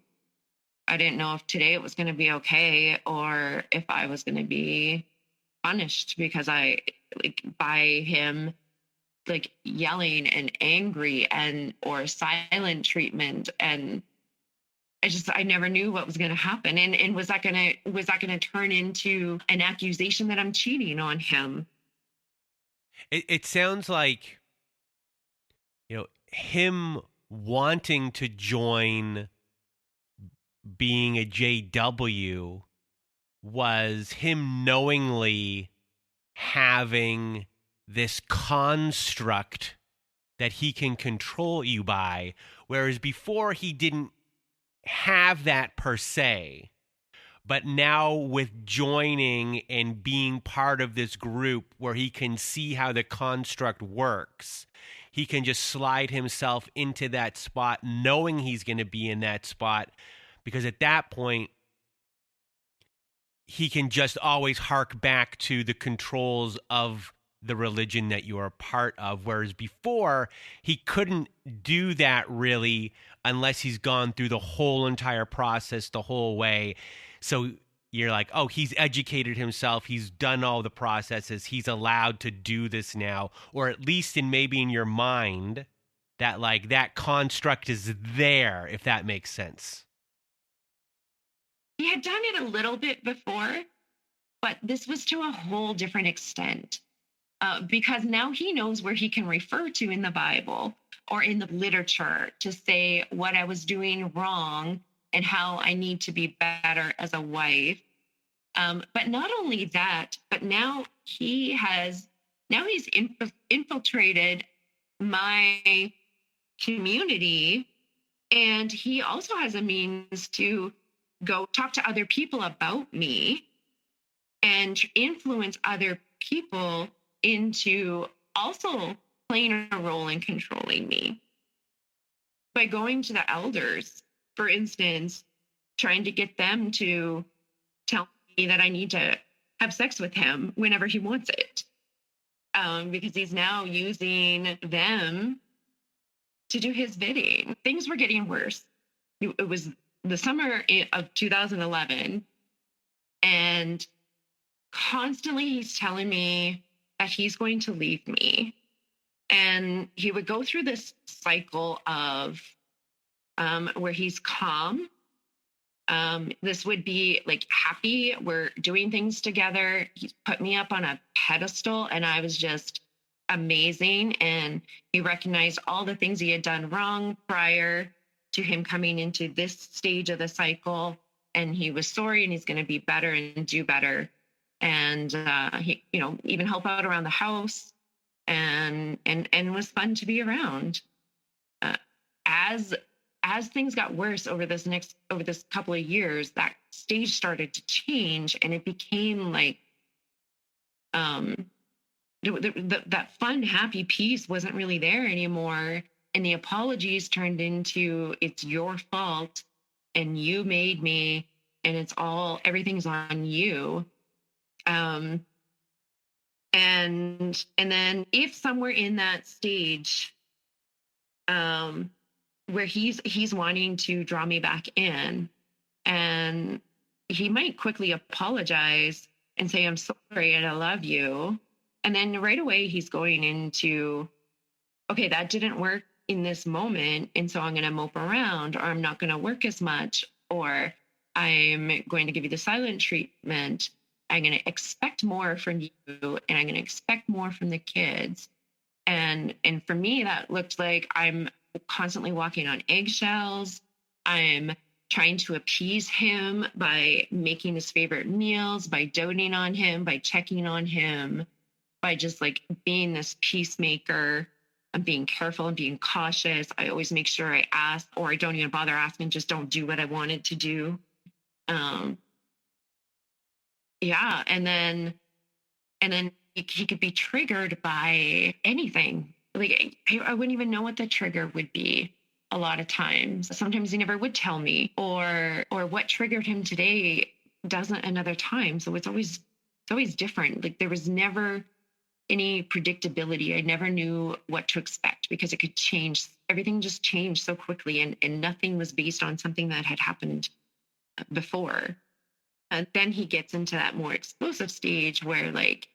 I didn't know if today it was going to be okay or if I was going to be punished because by him like yelling and angry or silent treatment. And I never knew what was going to happen. And was that going to turn into an accusation that I'm cheating on him? It sounds like, him wanting to join being a JW was him knowingly having this construct that he can control you by, whereas before he didn't have that per se. But now with joining and being part of this group where he can see how the construct works, he can just slide himself into that spot knowing he's going to be in that spot, because at that point, he can just always hark back to the controls of the religion that you are a part of. Whereas before, he couldn't do that really unless he's gone through the whole entire process the whole way. So you're like, oh, he's educated himself. He's done all the processes. He's allowed to do this now, or at least maybe in your mind that like that construct is there, if that makes sense. He had done it a little bit before, but this was to a whole different extent. Because now he knows where he can refer to in the Bible or in the literature to say what I was doing wrong and how I need to be better as a wife. But not only that, but now he's infiltrated my community, and he also has a means to go talk to other people about me and influence other people into also playing a role in controlling me. By going to the elders, for instance, trying to get them to tell me that I need to have sex with him whenever he wants it. Because he's now using them to do his bidding. Things were getting worse. It was the summer of 2011, and constantly he's telling me that he's going to leave me. And he would go through this cycle of where he's calm. This would be like happy. We're doing things together. He put me up on a pedestal and I was just amazing. And he recognized all the things he had done wrong prior to him coming into this stage of the cycle. And he was sorry and he's going to be better and do better. And he, even help out around the house, and was fun to be around. As things got worse over this couple of years, that stage started to change, and it became like that fun, happy piece wasn't really there anymore, and the apologies turned into it's your fault, and you made me, and everything's on you. And then if somewhere in that stage, where he's wanting to draw me back in, and he might quickly apologize and say, I'm sorry and I love you. And then right away he's going into, okay, that didn't work in this moment, and so I'm going to mope around, or I'm not going to work as much, or I'm going to give you the silent treatment. I'm going to expect more from you, and I'm going to expect more from the kids. And for me, that looked like I'm constantly walking on eggshells. I'm trying to appease him by making his favorite meals, by doting on him, by checking on him, by just like being this peacemaker. I'm being careful and being cautious. I always make sure I ask, or I don't even bother asking, just don't do what I wanted to do. Um, yeah. And then he could be triggered by anything. Like I wouldn't even know what the trigger would be a lot of times. Sometimes he never would tell me, or what triggered him today doesn't another time. So it's always different. Like there was never any predictability. I never knew what to expect because it could change. Everything just changed so quickly, and nothing was based on something that had happened before. And then he gets into that more explosive stage where like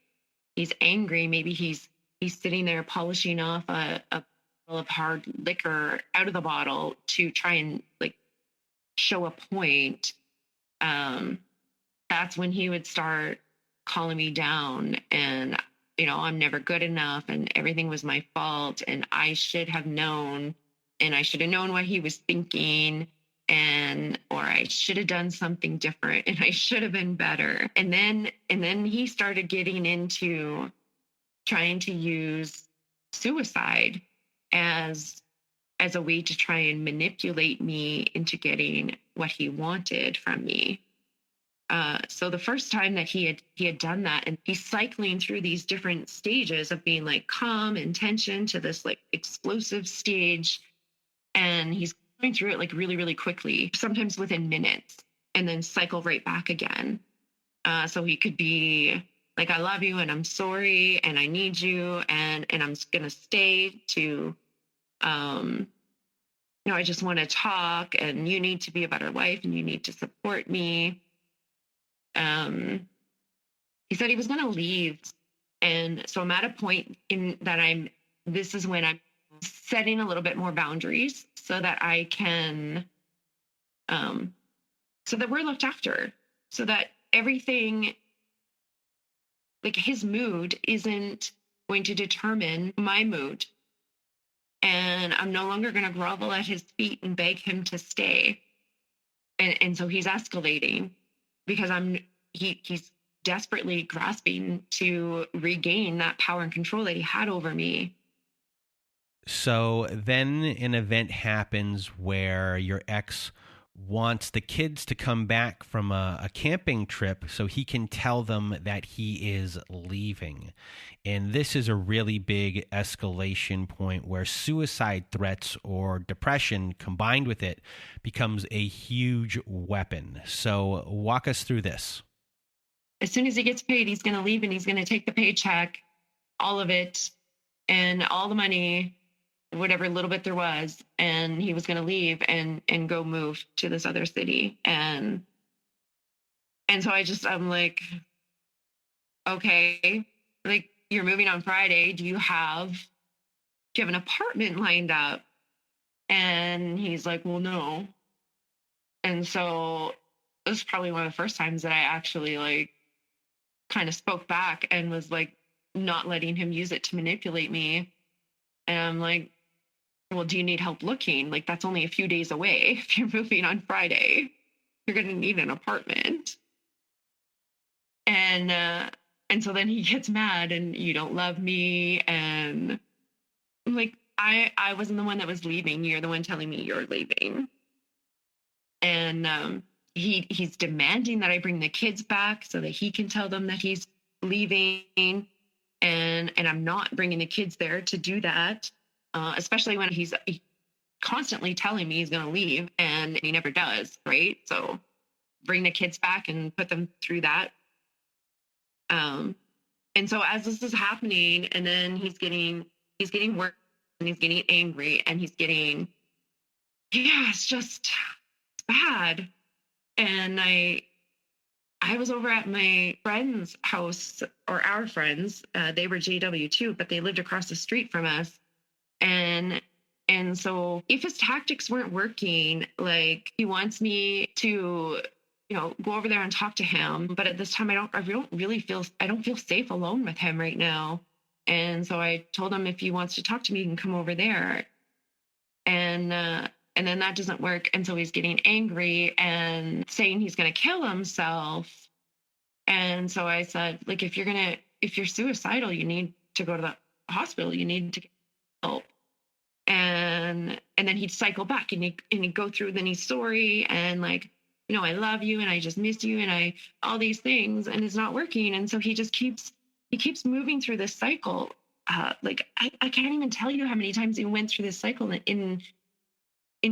he's angry. Maybe he's sitting there polishing off a bottle of hard liquor out of the bottle to try and like show a point. That's when he would start calling me down, and I'm never good enough, and everything was my fault, and I should have known, and I should have known what he was thinking, or I should have done something different, and I should have been better. And then he started getting into trying to use suicide as a way to try and manipulate me into getting what he wanted from me. So the first time that he had done that, and he's cycling through these different stages of being like calm and tension to this like explosive stage, and he's going through it like really, really quickly, sometimes within minutes, and then cycle right back again. So he could be like, I love you and I'm sorry and I need you and I'm gonna stay, to I just want to talk, and you need to be a better wife and you need to support me. He said he was gonna leave. And so I'm at a point in that this is when I'm setting a little bit more boundaries so that I can, so that we're looked after, so that everything, like his mood isn't going to determine my mood. And I'm no longer going to grovel at his feet and beg him to stay. And so he's escalating because he's desperately grasping to regain that power and control that he had over me. So then an event happens where your ex wants the kids to come back from a camping trip so he can tell them that he is leaving. And this is a really big escalation point where suicide threats or depression combined with it becomes a huge weapon. So walk us through this. As soon as he gets paid, he's going to leave, and he's going to take the paycheck, all of it, and all the money, whatever little bit there was, and he was going to leave and go move to this other city. And so I'm like, okay, like, you're moving on Friday. Do you have an apartment lined up? And he's like, well, no. And so it was probably one of the first times that I actually like kind of spoke back and was like not letting him use it to manipulate me. And I'm like, well, do you need help looking? Like, that's only a few days away. If you're moving on Friday, you're going to need an apartment. And so then he gets mad, and you don't love me. And I'm like, I wasn't the one that was leaving. You're the one telling me you're leaving. And he's demanding that I bring the kids back so that he can tell them that he's leaving. And I'm not bringing the kids there to do that. Especially when he's constantly telling me he's going to leave, and he never does, right? So bring the kids back and put them through that. And so as this is happening, and then he's getting worse, and he's getting angry, and it's just bad. And I was over at my friend's house, or our friends. They were JW too, but they lived across the street from us. And so if his tactics weren't working, like he wants me to go over there and talk to him. But at this time, I don't feel safe alone with him right now. And so I told him if he wants to talk to me, he can come over there. And then that doesn't work. And so he's getting angry and saying he's going to kill himself. And so I said, like, if you're suicidal, you need to go to the hospital. You need to get help. And then he'd cycle back and he'd go through, then he's sorry. And like, I love you and I just miss you and all these things, and it's not working. And so he keeps moving through this cycle. Like I can't even tell you how many times he went through this cycle in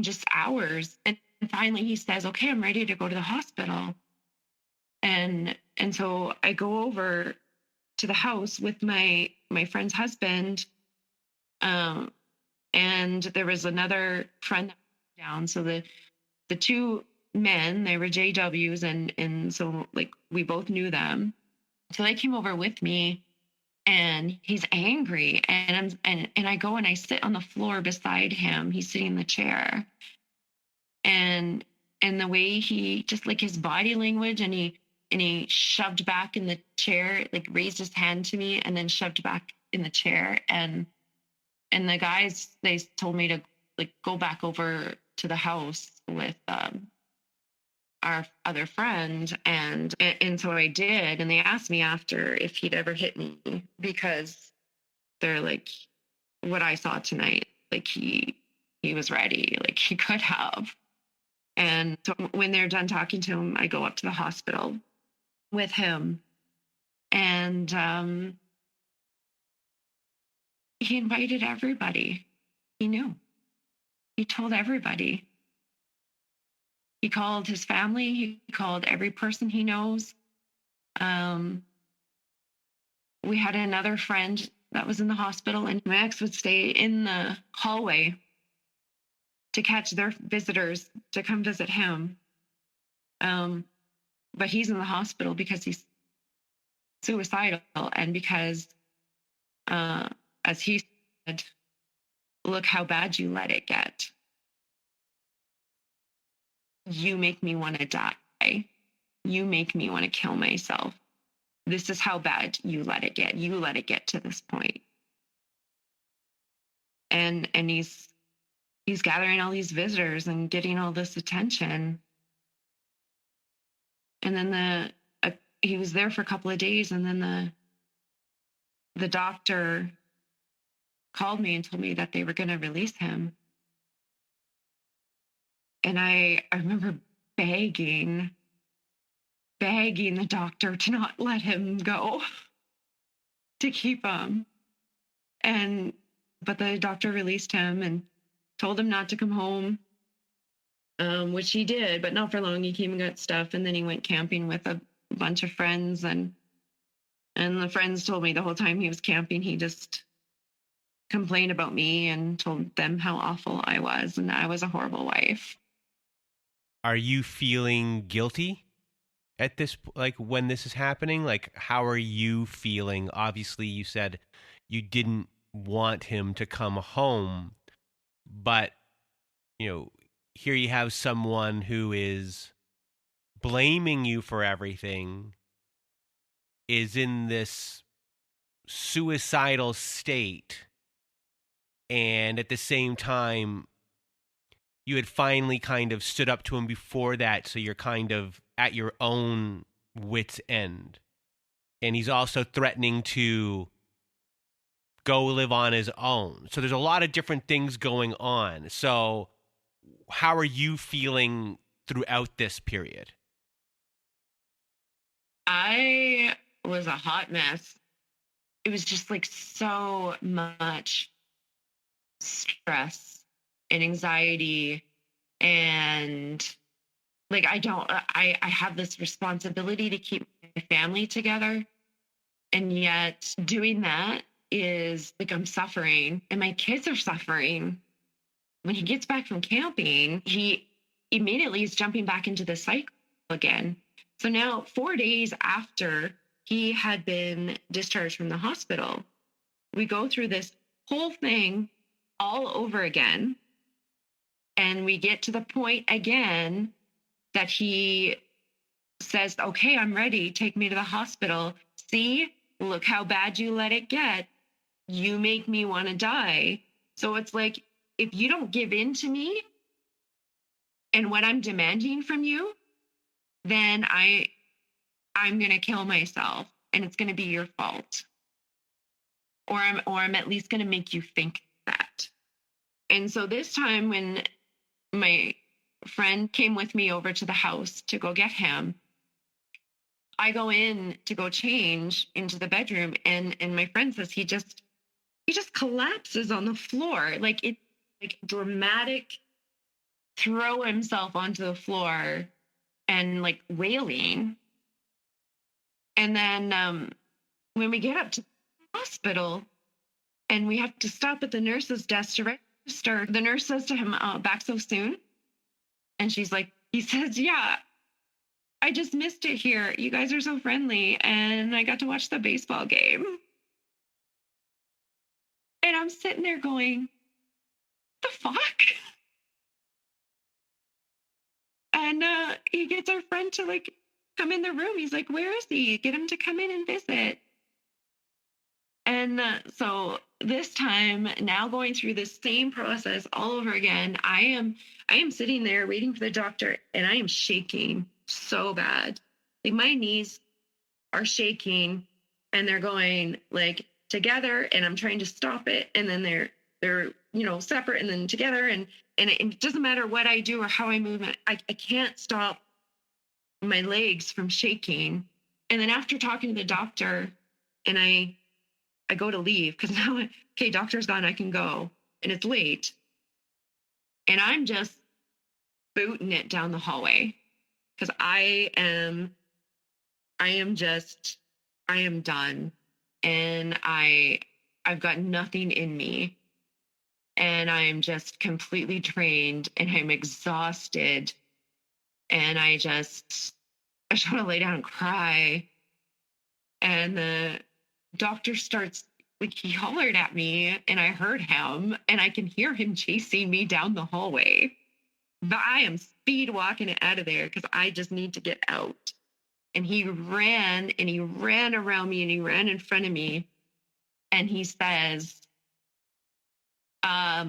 just hours. And finally he says, okay, I'm ready to go to the hospital. And so I go over to the house with my friend's husband. And there was another friend down. So the two men, they were JWs, and so like we both knew them. So they came over with me, and he's angry, and I go and I sit on the floor beside him. He's sitting in the chair, and the way he just like his body language, and he shoved back in the chair, like raised his hand to me and then shoved back in the chair. And the guys, they told me to like go back over to the house with our other friend. And so I did. And they asked me after if he'd ever hit me, because they're like, what I saw tonight, like he was ready, like he could have. And so when they're done talking to him, I go up to the hospital with him. And he invited everybody he knew. He told everybody. He called his family. He called every person he knows. We had another friend that was in the hospital, and my ex would stay in the hallway to catch their visitors to come visit him. But he's in the hospital because he's suicidal, and because, as he said, look how bad you let it get. You make me want to die. You make me want to kill myself. This is how bad you let it get. You let it get to this point. And he's gathering all these visitors and getting all this attention. And then he was there for a couple of days, and then the doctor called me and told me that they were going to release him. And I remember begging the doctor to not let him go, to keep him. But the doctor released him and told him not to come home, which he did, but not for long. He came and got stuff, and then he went camping with a bunch of friends, and the friends told me the whole time he was camping, he just complained about me and told them how awful I was, and I was a horrible wife. Are you feeling guilty at this, like when this is happening? Like, how are you feeling? Obviously, you said you didn't want him to come home, but, here you have someone who is blaming you for everything, is in this suicidal state, and at the same time, you had finally kind of stood up to him before that, so you're kind of at your own wit's end. And he's also threatening to go live on his own. So there's a lot of different things going on. So how are you feeling throughout this period? I was a hot mess. It was just like so much stress and anxiety, and like I have this responsibility to keep my family together, and yet doing that is like I'm suffering, and my kids are suffering. When he gets back from camping, he immediately is jumping back into the cycle again. So now 4 days after he had been discharged from the hospital, we go through this whole thing all over again. And we get to the point again that he says, okay, I'm ready. Take me to the hospital. See, look how bad you let it get. You make me want to die. So it's like, if you don't give in to me and what I'm demanding from you, then I'm going to kill myself, and it's going to be your fault. Or I'm at least going to make you think that. And so this time when my friend came with me over to the house to go get him, I go in to go change into the bedroom, and my friend says he just collapses on the floor, like dramatic, throw himself onto the floor and like wailing. And then when we get up to the hospital and we have to stop at the nurse's desk to register, the nurse says to him, back so soon? And he says, yeah, I just missed it here. You guys are so friendly, and I got to watch the baseball game. And I'm sitting there going, the fuck? And he gets our friend to like come in the room. He's like, where is he? Get him to come in and visit. And so this time, now going through the same process all over again, I am sitting there waiting for the doctor, and I am shaking so bad. Like my knees are shaking, and they're going like together, and I'm trying to stop it, and then they're separate and then together, and it doesn't matter what I do or how I move, I can't stop my legs from shaking. And then after talking to the doctor, and I go to leave because now, okay, doctor's gone, I can go, and it's late, and I'm just booting it down the hallway because I am done, and I've got nothing in me, and I am just completely drained, and I'm exhausted, and I just want to lay down and cry. And the doctor starts, like, he hollered at me, and I heard him, and I can hear him chasing me down the hallway. But I am speed walking it out of there because I just need to get out. And he ran around me, and he ran in front of me. And he says, I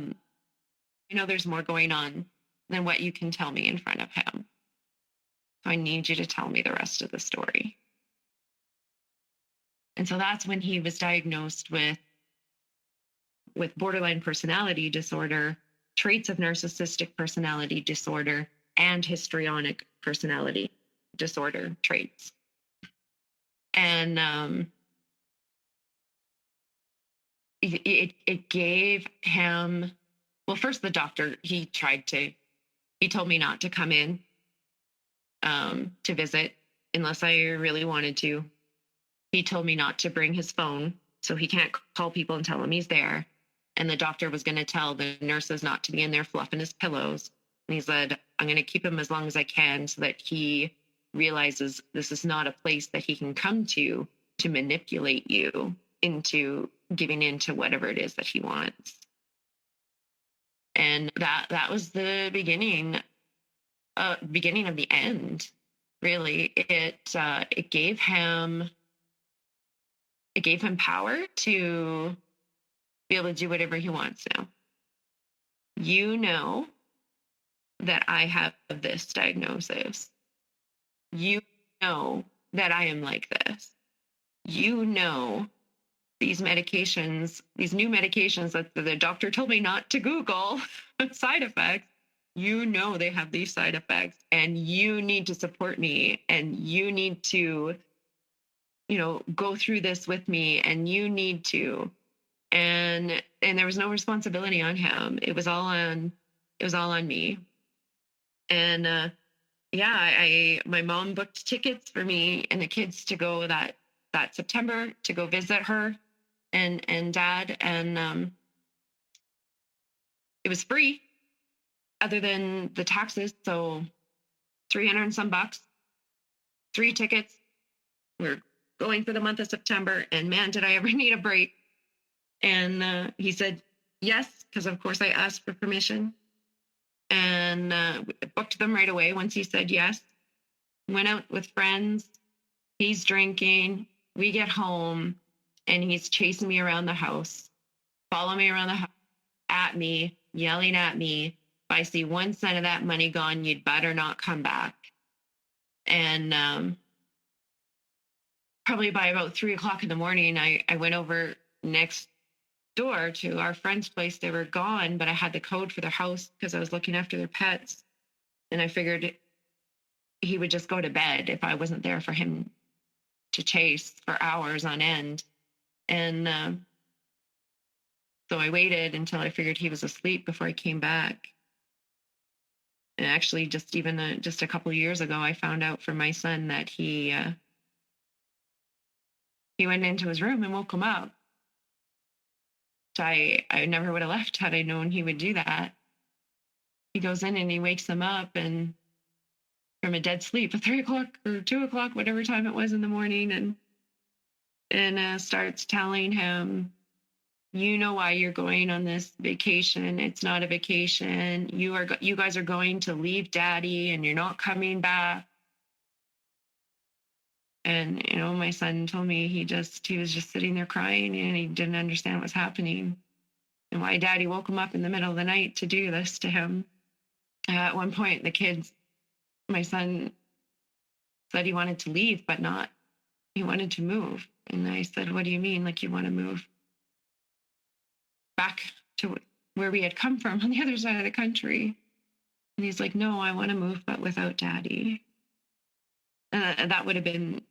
know there's more going on than what you can tell me in front of him. So I need you to tell me the rest of the story. And so that's when he was diagnosed with borderline personality disorder, traits of narcissistic personality disorder, and histrionic personality disorder traits. And it gave him, well, first the doctor, he told me not to come in to visit unless I really wanted to. He told me not to bring his phone, so he can't call people and tell them he's there. And the doctor was going to tell the nurses not to be in there fluffing his pillows. And he said, I'm going to keep him as long as I can so that he realizes this is not a place that he can come to manipulate you into giving in to whatever it is that he wants. And that was the beginning of the end. Really, it gave him power to be able to do whatever he wants now. You know that I have this diagnosis. You know that I am like this. You know these medications, these new medications that the doctor told me not to Google side effects. You know they have these side effects, and you need to support me, and you need to, go through this with me, and you need to. And there was no responsibility on him. It was all on me. And my mom booked tickets for me and the kids to go that September to go visit her and dad. And it was free other than the taxes. So $300 and some bucks, 3 tickets. We're going for the month of September, and man, did I ever need a break. And he said yes, because of course I asked for permission, and booked them right away once he said yes. Went out with friends. He's drinking. We get home and he's chasing me around the house, following me around the house, at me, yelling at me. If I see 1 cent of that money gone, you'd better not come back. And probably by about 3:00 in the morning, I went over next door to our friend's place. They were gone, but I had the code for their house because I was looking after their pets. And I figured he would just go to bed if I wasn't there for him to chase for hours on end. And so I waited until I figured he was asleep before I came back. And actually, just a couple of years ago, I found out from my son that he went into his room and woke him up. So I never would have left had I known he would do that. He goes in and he wakes him up and from a dead sleep at 3:00 or 2:00, whatever time it was in the morning, and starts telling him, you know why you're going on this vacation. It's not a vacation. You guys are going to leave daddy and you're not coming back. And, my son told me he was just sitting there crying and he didn't understand what was happening and why daddy woke him up in the middle of the night to do this to him. At one point, my son said he wanted to leave, but he wanted to move. And I said, what do you mean? Like, you want to move back to where we had come from on the other side of the country? And he's like, no, I want to move, but without daddy. And that would have been,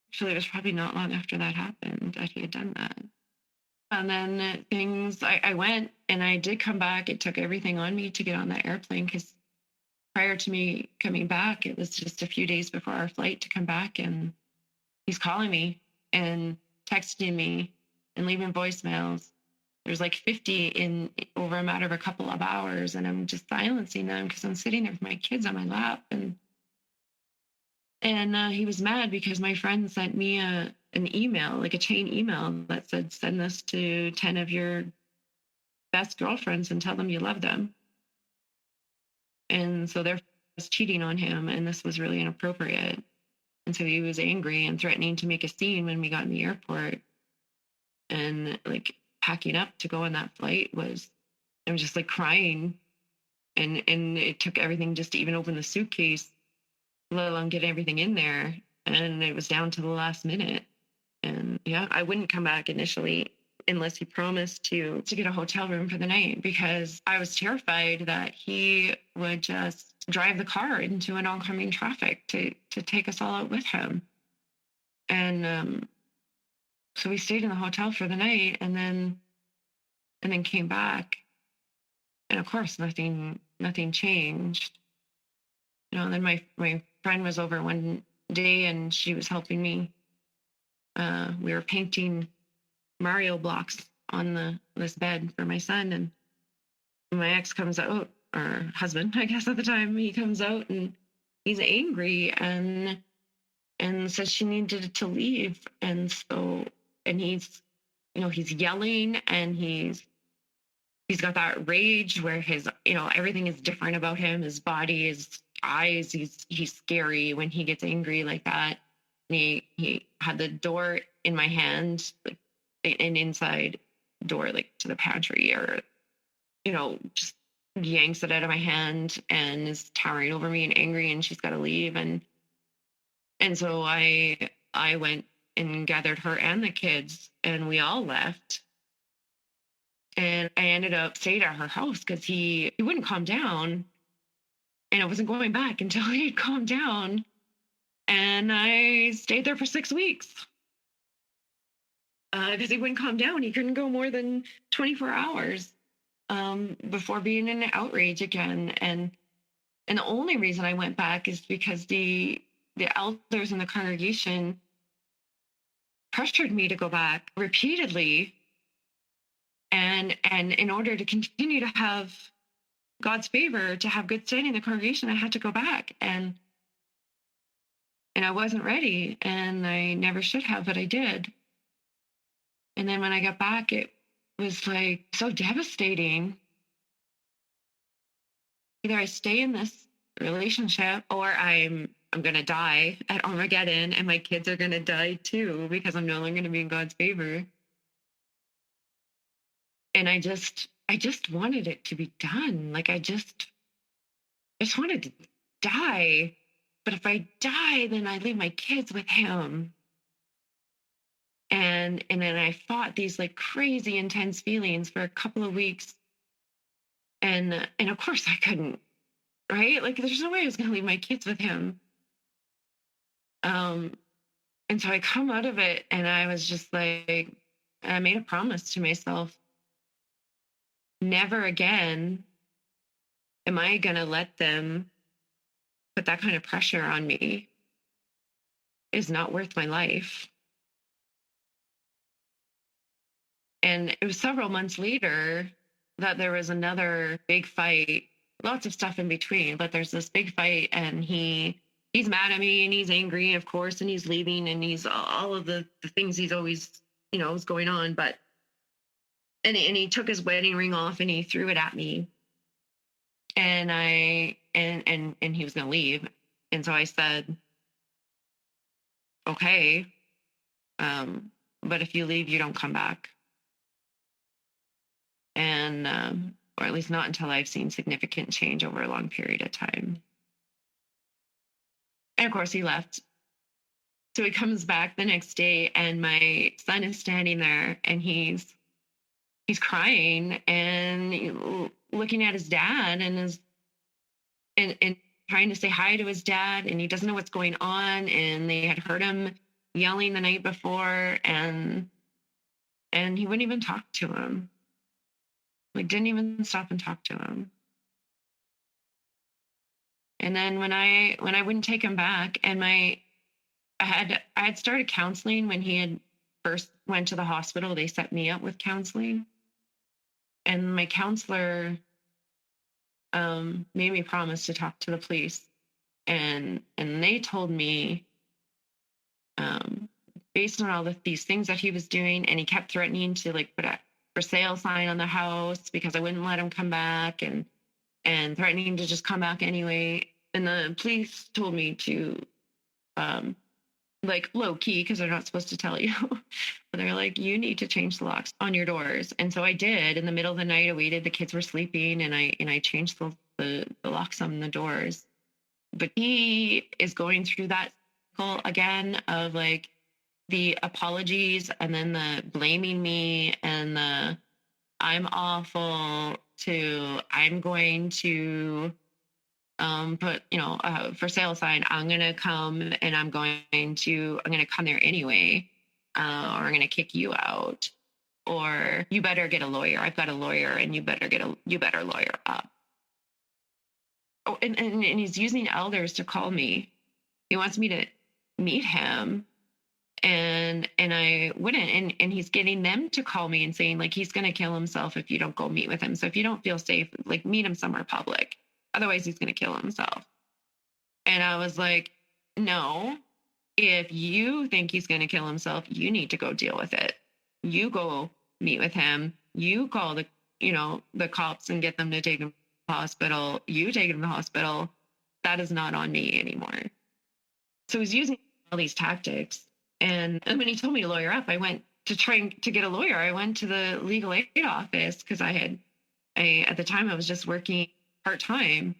actually, it was probably not long after that happened that he had done that. And then I went and I did come back. It took everything on me to get on that airplane because prior to me coming back, it was just a few days before our flight to come back. And he's calling me and texting me and leaving voicemails. There's like 50 in over a matter of a couple of hours. And I'm just silencing them because I'm sitting there with my kids on my lap. And he was mad because my friend sent me an email, like a chain email that said, send this to 10 of your best girlfriends and tell them you love them. And so they're cheating on him, and this was really inappropriate. And so he was angry and threatening to make a scene when we got in the airport. And like packing up to go on that flight I was just like crying. And it took everything just to even open the suitcase, let alone get everything in there. And it was down to the last minute. And yeah, I wouldn't come back initially unless he promised to get a hotel room for the night, because I was terrified that he would just drive the car into an oncoming traffic to take us all out with him. And so we stayed in the hotel for the night and then came back. And of course, nothing changed. And then my friend was over one day and she was helping me. We were painting Mario blocks on this bed for my son, and my ex comes out, or husband, I guess at the time, he comes out and he's angry and says she needed to leave. And he's yelling and he's got that rage where his, everything is different about him. His body, his eyes, he's scary when he gets angry like that. And he had the door in my hand, like an inside door, like to the pantry, or, just yanks it out of my hand and is towering over me and angry, and she's got to leave. And so I went and gathered her and the kids, and we all left. And I ended up staying at her house because he wouldn't calm down. And I wasn't going back until he had calmed down. And I stayed there for 6 weeks because he wouldn't calm down. He couldn't go more than 24 hours before being in outrage again. And the only reason I went back is because the elders in the congregation pressured me to go back repeatedly. And in order to continue to have God's favor, to have good standing in the congregation, I had to go back. And I wasn't ready, and I never should have, but I did. And then when I got back, it was like so devastating. Either I stay in this relationship or I'm I'm going to die at Armageddon, and my kids are going to die too because I'm no longer going to be in God's favor. And I just wanted it to be done. Like I just wanted to die. But if I die, then I leave my kids with him. And then I fought these like crazy intense feelings for a couple of weeks. And of course I couldn't, right? Like there's no way I was going to leave my kids with him. And so I come out of it and I was just like, I made a promise to myself, never again am I going to let them put that kind of pressure on me. It's not worth my life. And it was several months later that there was another big fight, lots of stuff in between, but there's this big fight and he's mad at me and he's angry, of course, and he's leaving and he's all of the things he's always, is going on. But, and he took his wedding ring off and he threw it at me. And and he was going to leave. And so I said, okay, but if you leave, you don't come back. And, or at least not until I've seen significant change over a long period of time. And of course he left. So he comes back the next day and my son is standing there and he's crying and looking at his dad and and trying to say hi to his dad, and he doesn't know what's going on. And they had heard him yelling the night before and he wouldn't even talk to him. Like didn't even stop and talk to him. And then when I wouldn't take him back, and I had started counseling when he had first went to the hospital. They set me up with counseling, and my counselor made me promise to talk to the police, and they told me, based on all these things that he was doing, and he kept threatening to like put a for sale sign on the house because I wouldn't let him come back, and threatening to just come back anyway. And the police told me to like low key, because they're not supposed to tell you, but they're like, you need to change the locks on your doors. And so I did. In the middle of the night, I waited, the kids were sleeping, and I changed the locks on the doors. But he is going through that cycle again of like the apologies and then the blaming me and the I'm awful to I'm going to put for sale sign, I'm gonna come and I'm gonna come there anyway, or I'm gonna kick you out, or you better get a lawyer, I've got a lawyer, and you better lawyer up. Oh, and he's using elders to call me. He wants me to meet him, and I wouldn't, and he's getting them to call me and saying like he's gonna kill himself if you don't go meet with him. So if you don't feel safe, like meet him somewhere public. Otherwise, he's going to kill himself. And I was like, no, if you think he's going to kill himself, you need to go deal with it. You go meet with him. You call the cops and get them to take him to the hospital. You take him to the hospital. That is not on me anymore. So he's using all these tactics. And when he told me to lawyer up, I went to try to get a lawyer. I went to the legal aid office because at the time I was just working part-time.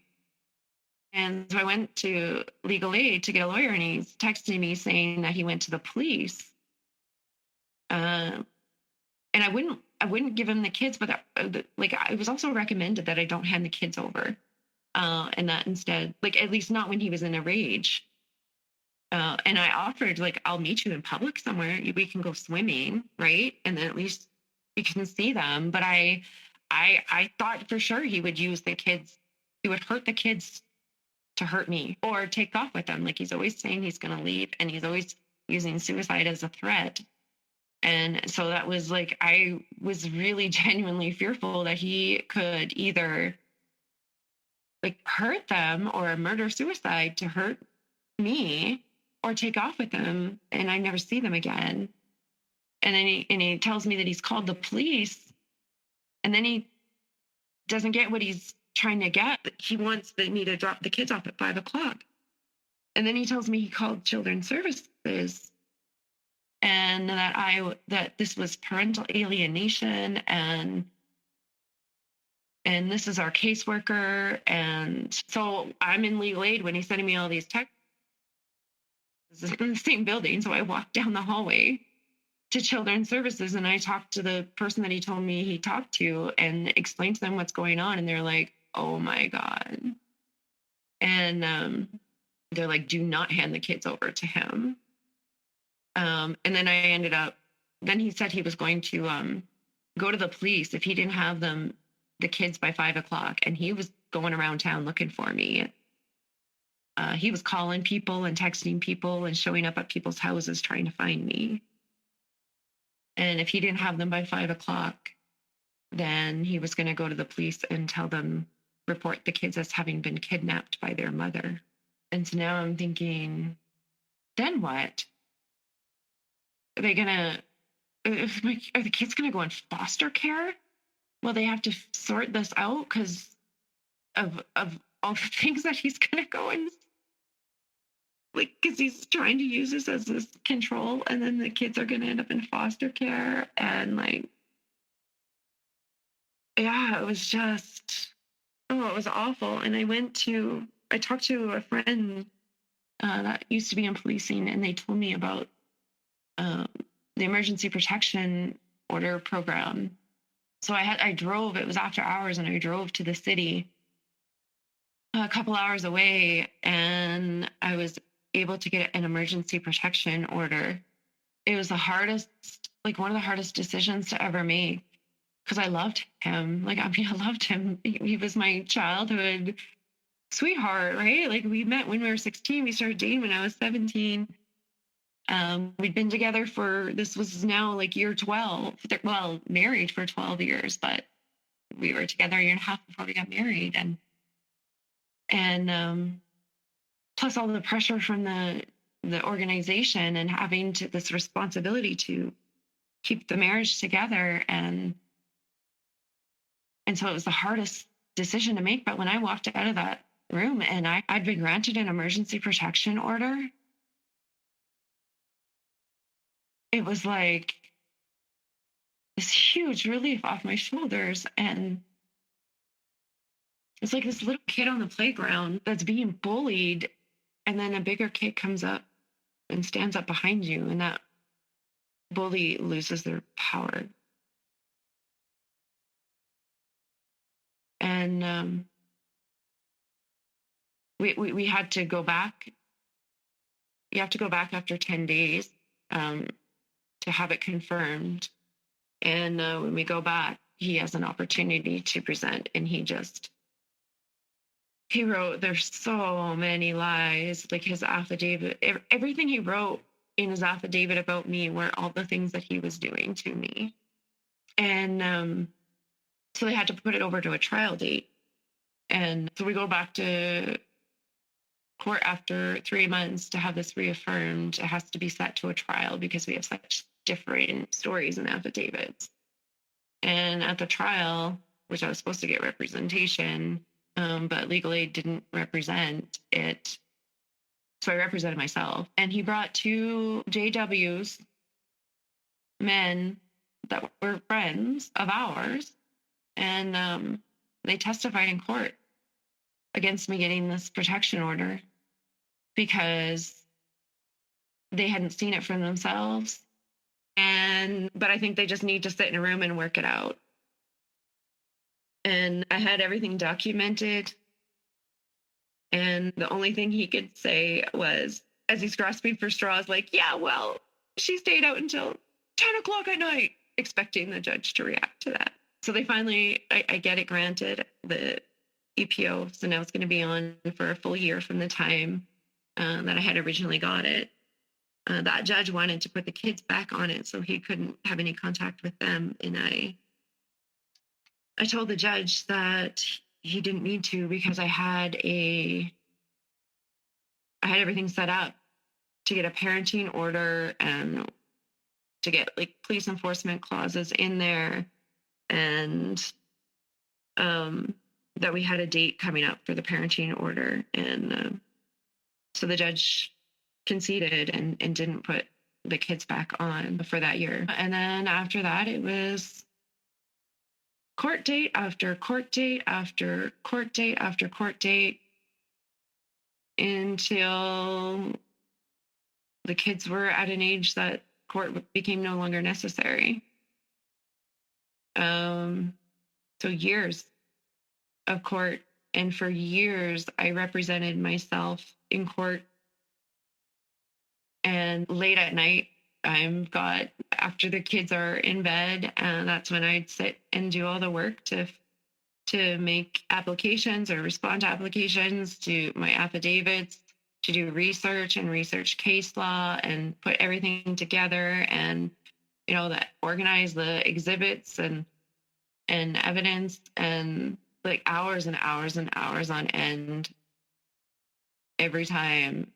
And so I went to legal aid to get a lawyer, and he's texting me saying that he went to the police. And I wouldn't give him the kids, but it was also recommended that I don't hand the kids over. And that instead, like at least not when he was in a rage. And I offered, like, I'll meet you in public somewhere. We can go swimming, right? And then at least we can see them. But I thought for sure he would use the kids. He would hurt the kids to hurt me or take off with them. Like he's always saying he's going to leave, and he's always using suicide as a threat. And so that was like, I was really genuinely fearful that he could either like hurt them or murder suicide to hurt me or take off with them, and I never see them again. And then he tells me that he's called the police, and then he doesn't get what he's trying to get. He wants me to drop the kids off at 5:00. And then he tells me he called Children's Services and that this was parental alienation and this is our caseworker. And so I'm in legal aid when he's sending me all these texts in the same building. So I walked down the hallway to Children's Services and I talked to the person that he told me he talked to and explained to them what's going on. And they're like, oh my God. And they're like, do not hand the kids over to him. And then he said he was going to go to the police if he didn't have the kids by 5 o'clock. And he was going around town looking for me. He was calling people and texting people and showing up at people's houses trying to find me. And if he didn't have them by 5 o'clock, then he was going to go to the police and report the kids as having been kidnapped by their mother. And so now I'm thinking, then what? Are the kids going to go in foster care? Well, they have to sort this out because of all the things that he's going to go in. Like, because he's trying to use this as this control, and then the kids are going to end up in foster care. And like, yeah, it was just, it was awful. And I talked to a friend that used to be in policing, and they told me about the emergency protection order program. So I drove, it was after hours, and I drove to the city a couple hours away, and I was able to get an emergency protection order. It was one of the hardest decisions to ever make because I loved him. I loved him. He was my childhood sweetheart, right? Like, we met when we were 16. We started dating when I was 17. We'd been together this was now like year 12. Well, married for 12 years, but we were together a year and a half before we got married. And plus all the pressure from the organization and having this responsibility to keep the marriage together. And so it was the hardest decision to make. But when I walked out of that room and I'd been granted an emergency protection order, it was like this huge relief off my shoulders. And it's like this little kid on the playground that's being bullied, and then a bigger kid comes up and stands up behind you, and that bully loses their power. And we had to go back. You have to go back after 10 days to have it confirmed. And when we go back, he has an opportunity to present, and he wrote, there's so many lies, like his affidavit, everything he wrote in his affidavit about me were all the things that he was doing to me. And so they had to put it over to a trial date. And so we go back to court after 3 months to have this reaffirmed. It has to be set to a trial because we have such different stories and affidavits. And at the trial, which I was supposed to get representation, but legal aid didn't represent it. So I represented myself. And he brought 2 JWs, men that were friends of ours. And they testified in court against me getting this protection order because they hadn't seen it for themselves. But I think they just need to sit in a room and work it out. And I had everything documented. And the only thing he could say was, as he's grasping for straws, like, yeah, well, she stayed out until 10 o'clock at night, expecting the judge to react to that. So they finally, I get it granted, the EPO. So now it's going to be on for a full year from the time that I had originally got it. That judge wanted to put the kids back on it so he couldn't have any contact with them. And I told the judge that he didn't need to because I had everything set up to get a parenting order and to get like police enforcement clauses in there, and that we had a date coming up for the parenting order. And So the judge conceded and didn't put the kids back on for that year. And then after that, it was court date after court date after court date after court date until the kids were at an age that court became no longer necessary. So years of court. And for years, I represented myself in court. And late at night, after the kids are in bed, and that's when I'd sit and do all the work to make applications or respond to applications, to my affidavits, to do research and research case law and put everything together, and that organize the exhibits and evidence, and like hours and hours and hours on end every time.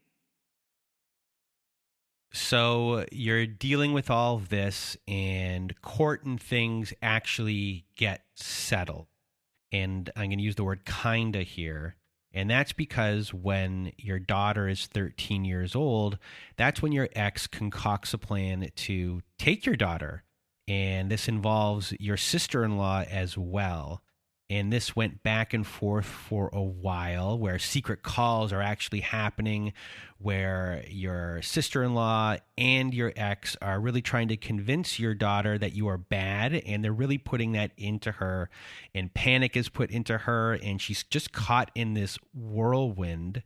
So you're dealing with all of this, and court and things actually get settled. And I'm going to use the word kinda here. And that's because when your daughter is 13 years old, that's when your ex concocts a plan to take your daughter. And this involves your sister-in-law as well. And this went back and forth for a while, where secret calls are actually happening, where your sister-in-law and your ex are really trying to convince your daughter that you are bad, and they're really putting that into her, and panic is put into her, and she's just caught in this whirlwind.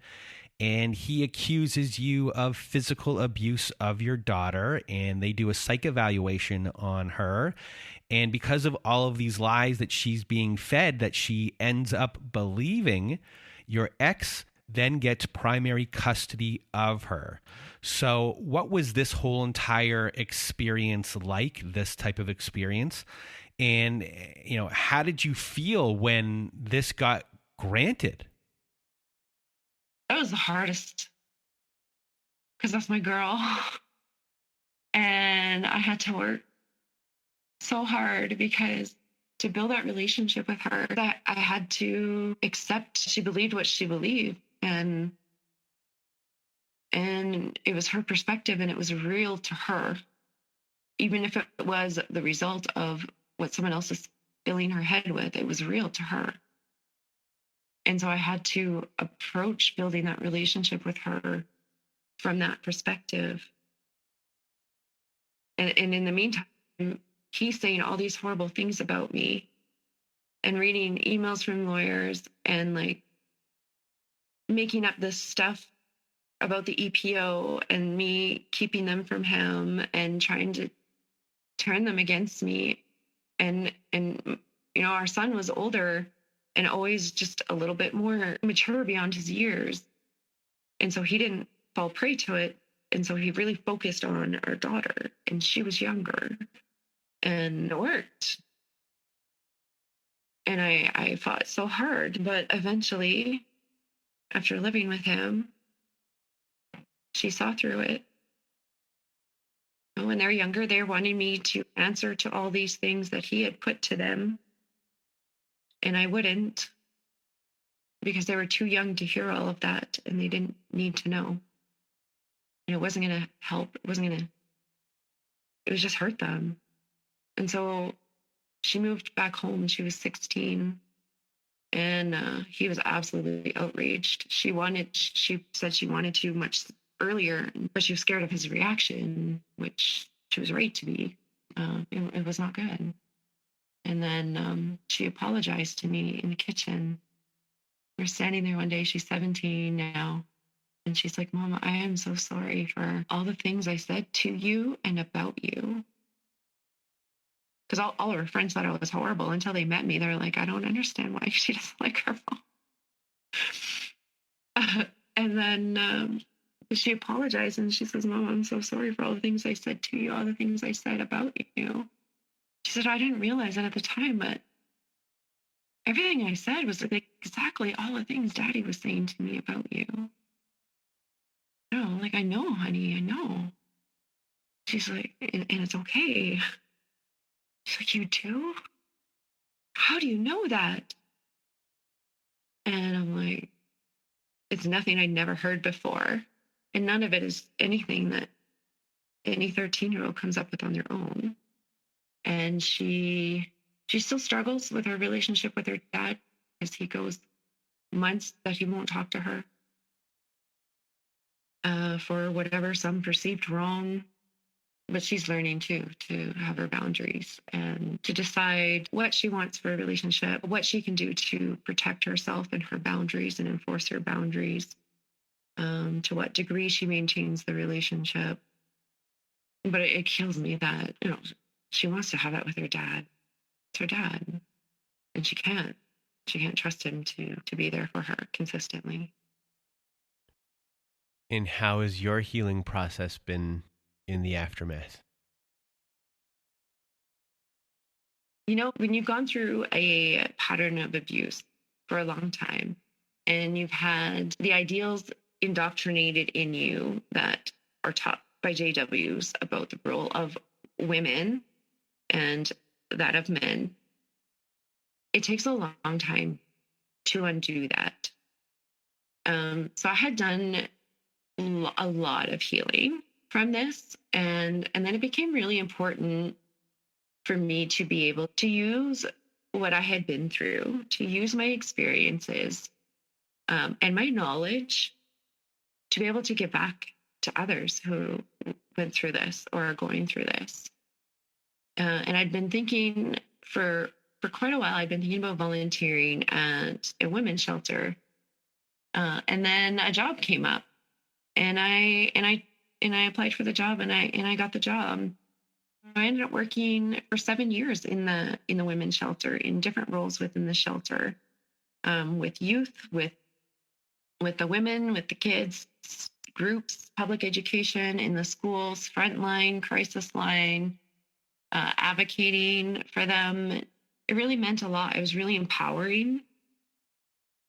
And he accuses you of physical abuse of your daughter, and they do a psych evaluation on her. And because of all of these lies that she's being fed, that she ends up believing, your ex then gets primary custody of her. So what was this whole entire experience like, this type of experience? And, how did you feel when this got granted? That was the hardest, because that's my girl. And I had to work so hard because to build that relationship with her, that I had to accept she believed what she believed. And it was her perspective, and it was real to her, even if it was the result of what someone else is filling her head with. It was real to her. And so I had to approach building that relationship with her from that perspective. And in the meantime, he's saying all these horrible things about me, and reading emails from lawyers, and like making up this stuff about the EPO, and me keeping them from him and trying to turn them against me. And our son was older and always just a little bit more mature beyond his years. And so he didn't fall prey to it. And so he really focused on our daughter, and she was younger, and it worked. And I fought so hard, but eventually, after living with him, she saw through it. When they're younger, they're wanting me to answer to all these things that he had put to them. And I wouldn't, because they were too young to hear all of that, and they didn't need to know. And it wasn't going to help. It would just hurt them. And so she moved back home. She was 16, and he was absolutely outraged. She said she wanted to much earlier, but she was scared of his reaction, which she was right to be. It was not good. And then she apologized to me in the kitchen. We're standing there one day. She's 17 now. And she's like, "Mama, I am so sorry for all the things I said to you and about you." Because all of her friends thought I was horrible until they met me. They're like, "I don't understand why she doesn't like her mom." And then she apologized, and she says, "Mom, I'm so sorry for all the things I said to you, all the things I said about you." She said, "I didn't realize it at the time, but everything I said was like exactly all the things Daddy was saying to me about you." No, like, "I know, honey, I know." She's like, and it's okay. She's like, "You do? How do you know that?" And I'm like, it's nothing I'd never heard before. And none of it is anything that any 13-year-old comes up with on their own. And she still struggles with her relationship with her dad, as he goes months that he won't talk to her for whatever, some perceived wrong. But she's learning too to have her boundaries and to decide what she wants for a relationship, what she can do to protect herself and her boundaries and enforce her boundaries, to what degree she maintains the relationship. But it kills me that, she wants to have that with her dad. It's her dad, and she can't trust him to be there for her consistently. And how has your healing process been in the aftermath? When you've gone through a pattern of abuse for a long time, and you've had the ideals indoctrinated in you that are taught by JWs about the role of women and that of men, it takes a long time to undo that. So I had done a lot of healing from this, and then it became really important for me to be able to use what I had been through, to use my experiences and my knowledge to be able to give back to others who went through this or are going through this. And I'd been thinking for quite a while, I'd been thinking about volunteering at a women's shelter. And then a job came up, and I applied for the job, and I got the job. I ended up working for 7 years in the women's shelter, in different roles within the shelter, with youth, with the women, with the kids, groups, public education, in the schools, frontline, crisis line, advocating for them. It really meant a lot. It was really empowering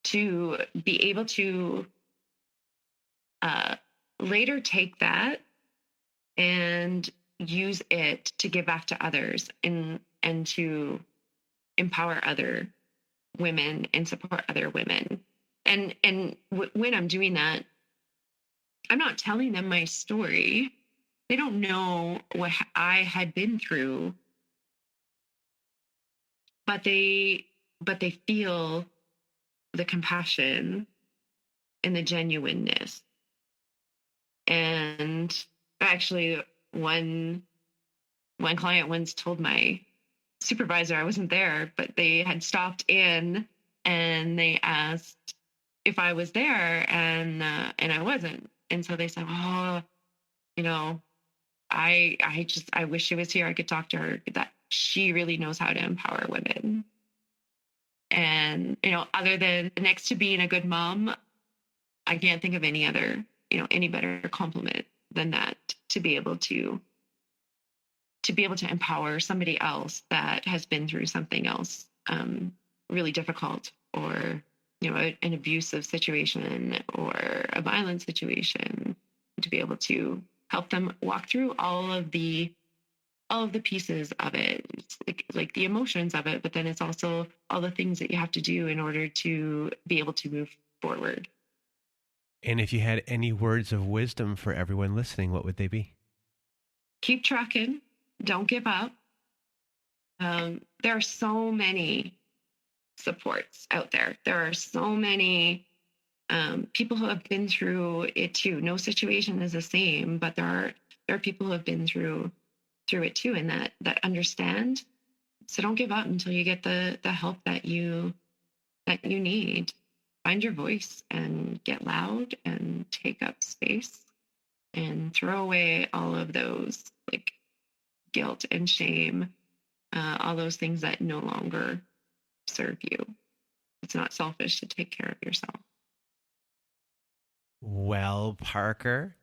to be able to later take that and use it to give back to others and to empower other women and support other women. And when I'm doing that, I'm not telling them my story. They don't know what I had been through, but they feel the compassion and the genuineness. And actually, one client once told my supervisor, I wasn't there, but they had stopped in and they asked if I was there, and I wasn't. And so they said, "Oh, I wish she was here. I could talk to her. That she really knows how to empower women." And other than next to being a good mom, I can't think of any better compliment than that, to be able to empower somebody else that has been through something else really difficult, or an abusive situation or a violent situation, to be able to help them walk through all of the pieces of it. It's like the emotions of it, but then it's also all the things that you have to do in order to be able to move forward. And if you had any words of wisdom for everyone listening, what would they be? Keep trucking. Don't give up. There are so many supports out there. There are so many people who have been through it too. No situation is the same, but there are people who have been through it too, and that understand. So don't give up until you get the help that you need. Find your voice and get loud and take up space and throw away all of those like guilt and shame, all those things that no longer serve you. It's not selfish to take care of yourself. Well, Parker,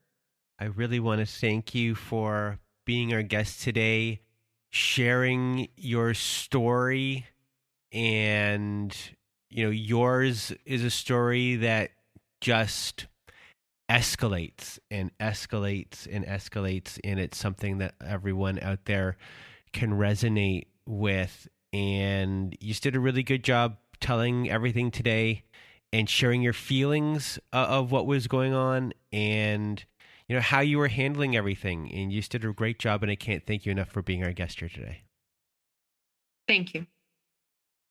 I really want to thank you for being our guest today, sharing your story. And yours is a story that just escalates and escalates and escalates, and it's something that everyone out there can resonate with. And you did a really good job telling everything today, and sharing your feelings of what was going on, and how you were handling everything. And you just did a great job, and I can't thank you enough for being our guest here today. Thank you.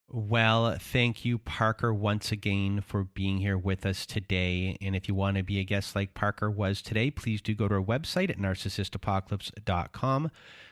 Well, thank you, Parker, once again for being here with us today. And if you want to be a guest like Parker was today, please do go to our website at narcissistapocalypse.com.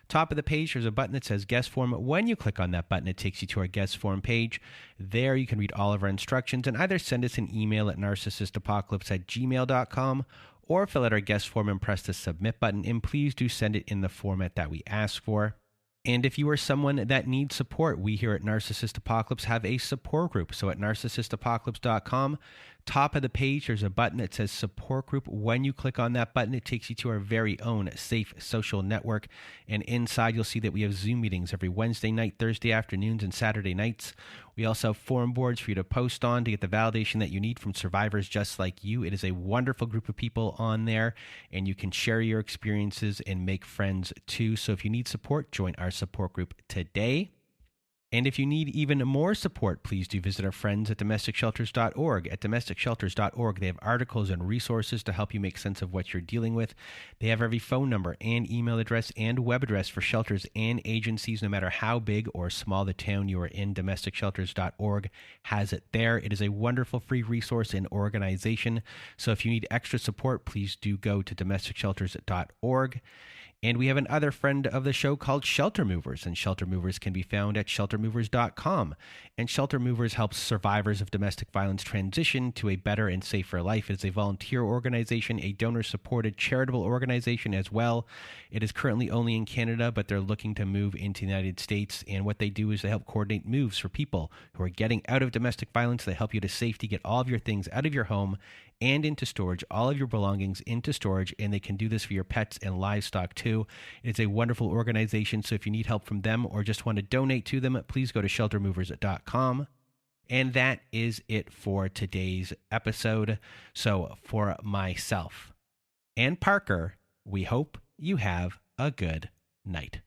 Top of the page, there's a button that says guest form. When you click on that button, it takes you to our guest form page. There you can read all of our instructions and either send us an email at narcissistapocalypse@gmail.com or fill out our guest form and press the submit button. And please do send it in the format that we ask for. And if you are someone that needs support, we here at Narcissist Apocalypse have a support group. So at narcissistapocalypse.com, top of the page, there's a button that says support group. When you click on that button, it takes you to our very own safe social network. And inside, you'll see that we have Zoom meetings every Wednesday night, Thursday afternoons, and Saturday nights. We also have forum boards for you to post on to get the validation that you need from survivors just like you. It is a wonderful group of people on there, and you can share your experiences and make friends too. So if you need support, join our support group today. And if you need even more support, please do visit our friends at domesticshelters.org. At domesticshelters.org, they have articles and resources to help you make sense of what you're dealing with. They have every phone number and email address and web address for shelters and agencies, no matter how big or small the town you are in. Domesticshelters.org has it there. It is a wonderful free resource and organization. So if you need extra support, please do go to domesticshelters.org. And we have another friend of the show called Shelter Movers, and Shelter Movers can be found at sheltermovers.com. And Shelter Movers helps survivors of domestic violence transition to a better and safer life. It is a volunteer organization, a donor-supported charitable organization as well. It is currently only in Canada, but they're looking to move into the United States. And what they do is they help coordinate moves for people who are getting out of domestic violence. They help you to safety, get all of your things out of your home and into storage, all of your belongings into storage, and they can do this for your pets and livestock too. It's a wonderful organization, so if you need help from them or just want to donate to them, please go to sheltermovers.com. And that is it for today's episode. So for myself and Parker, we hope you have a good night.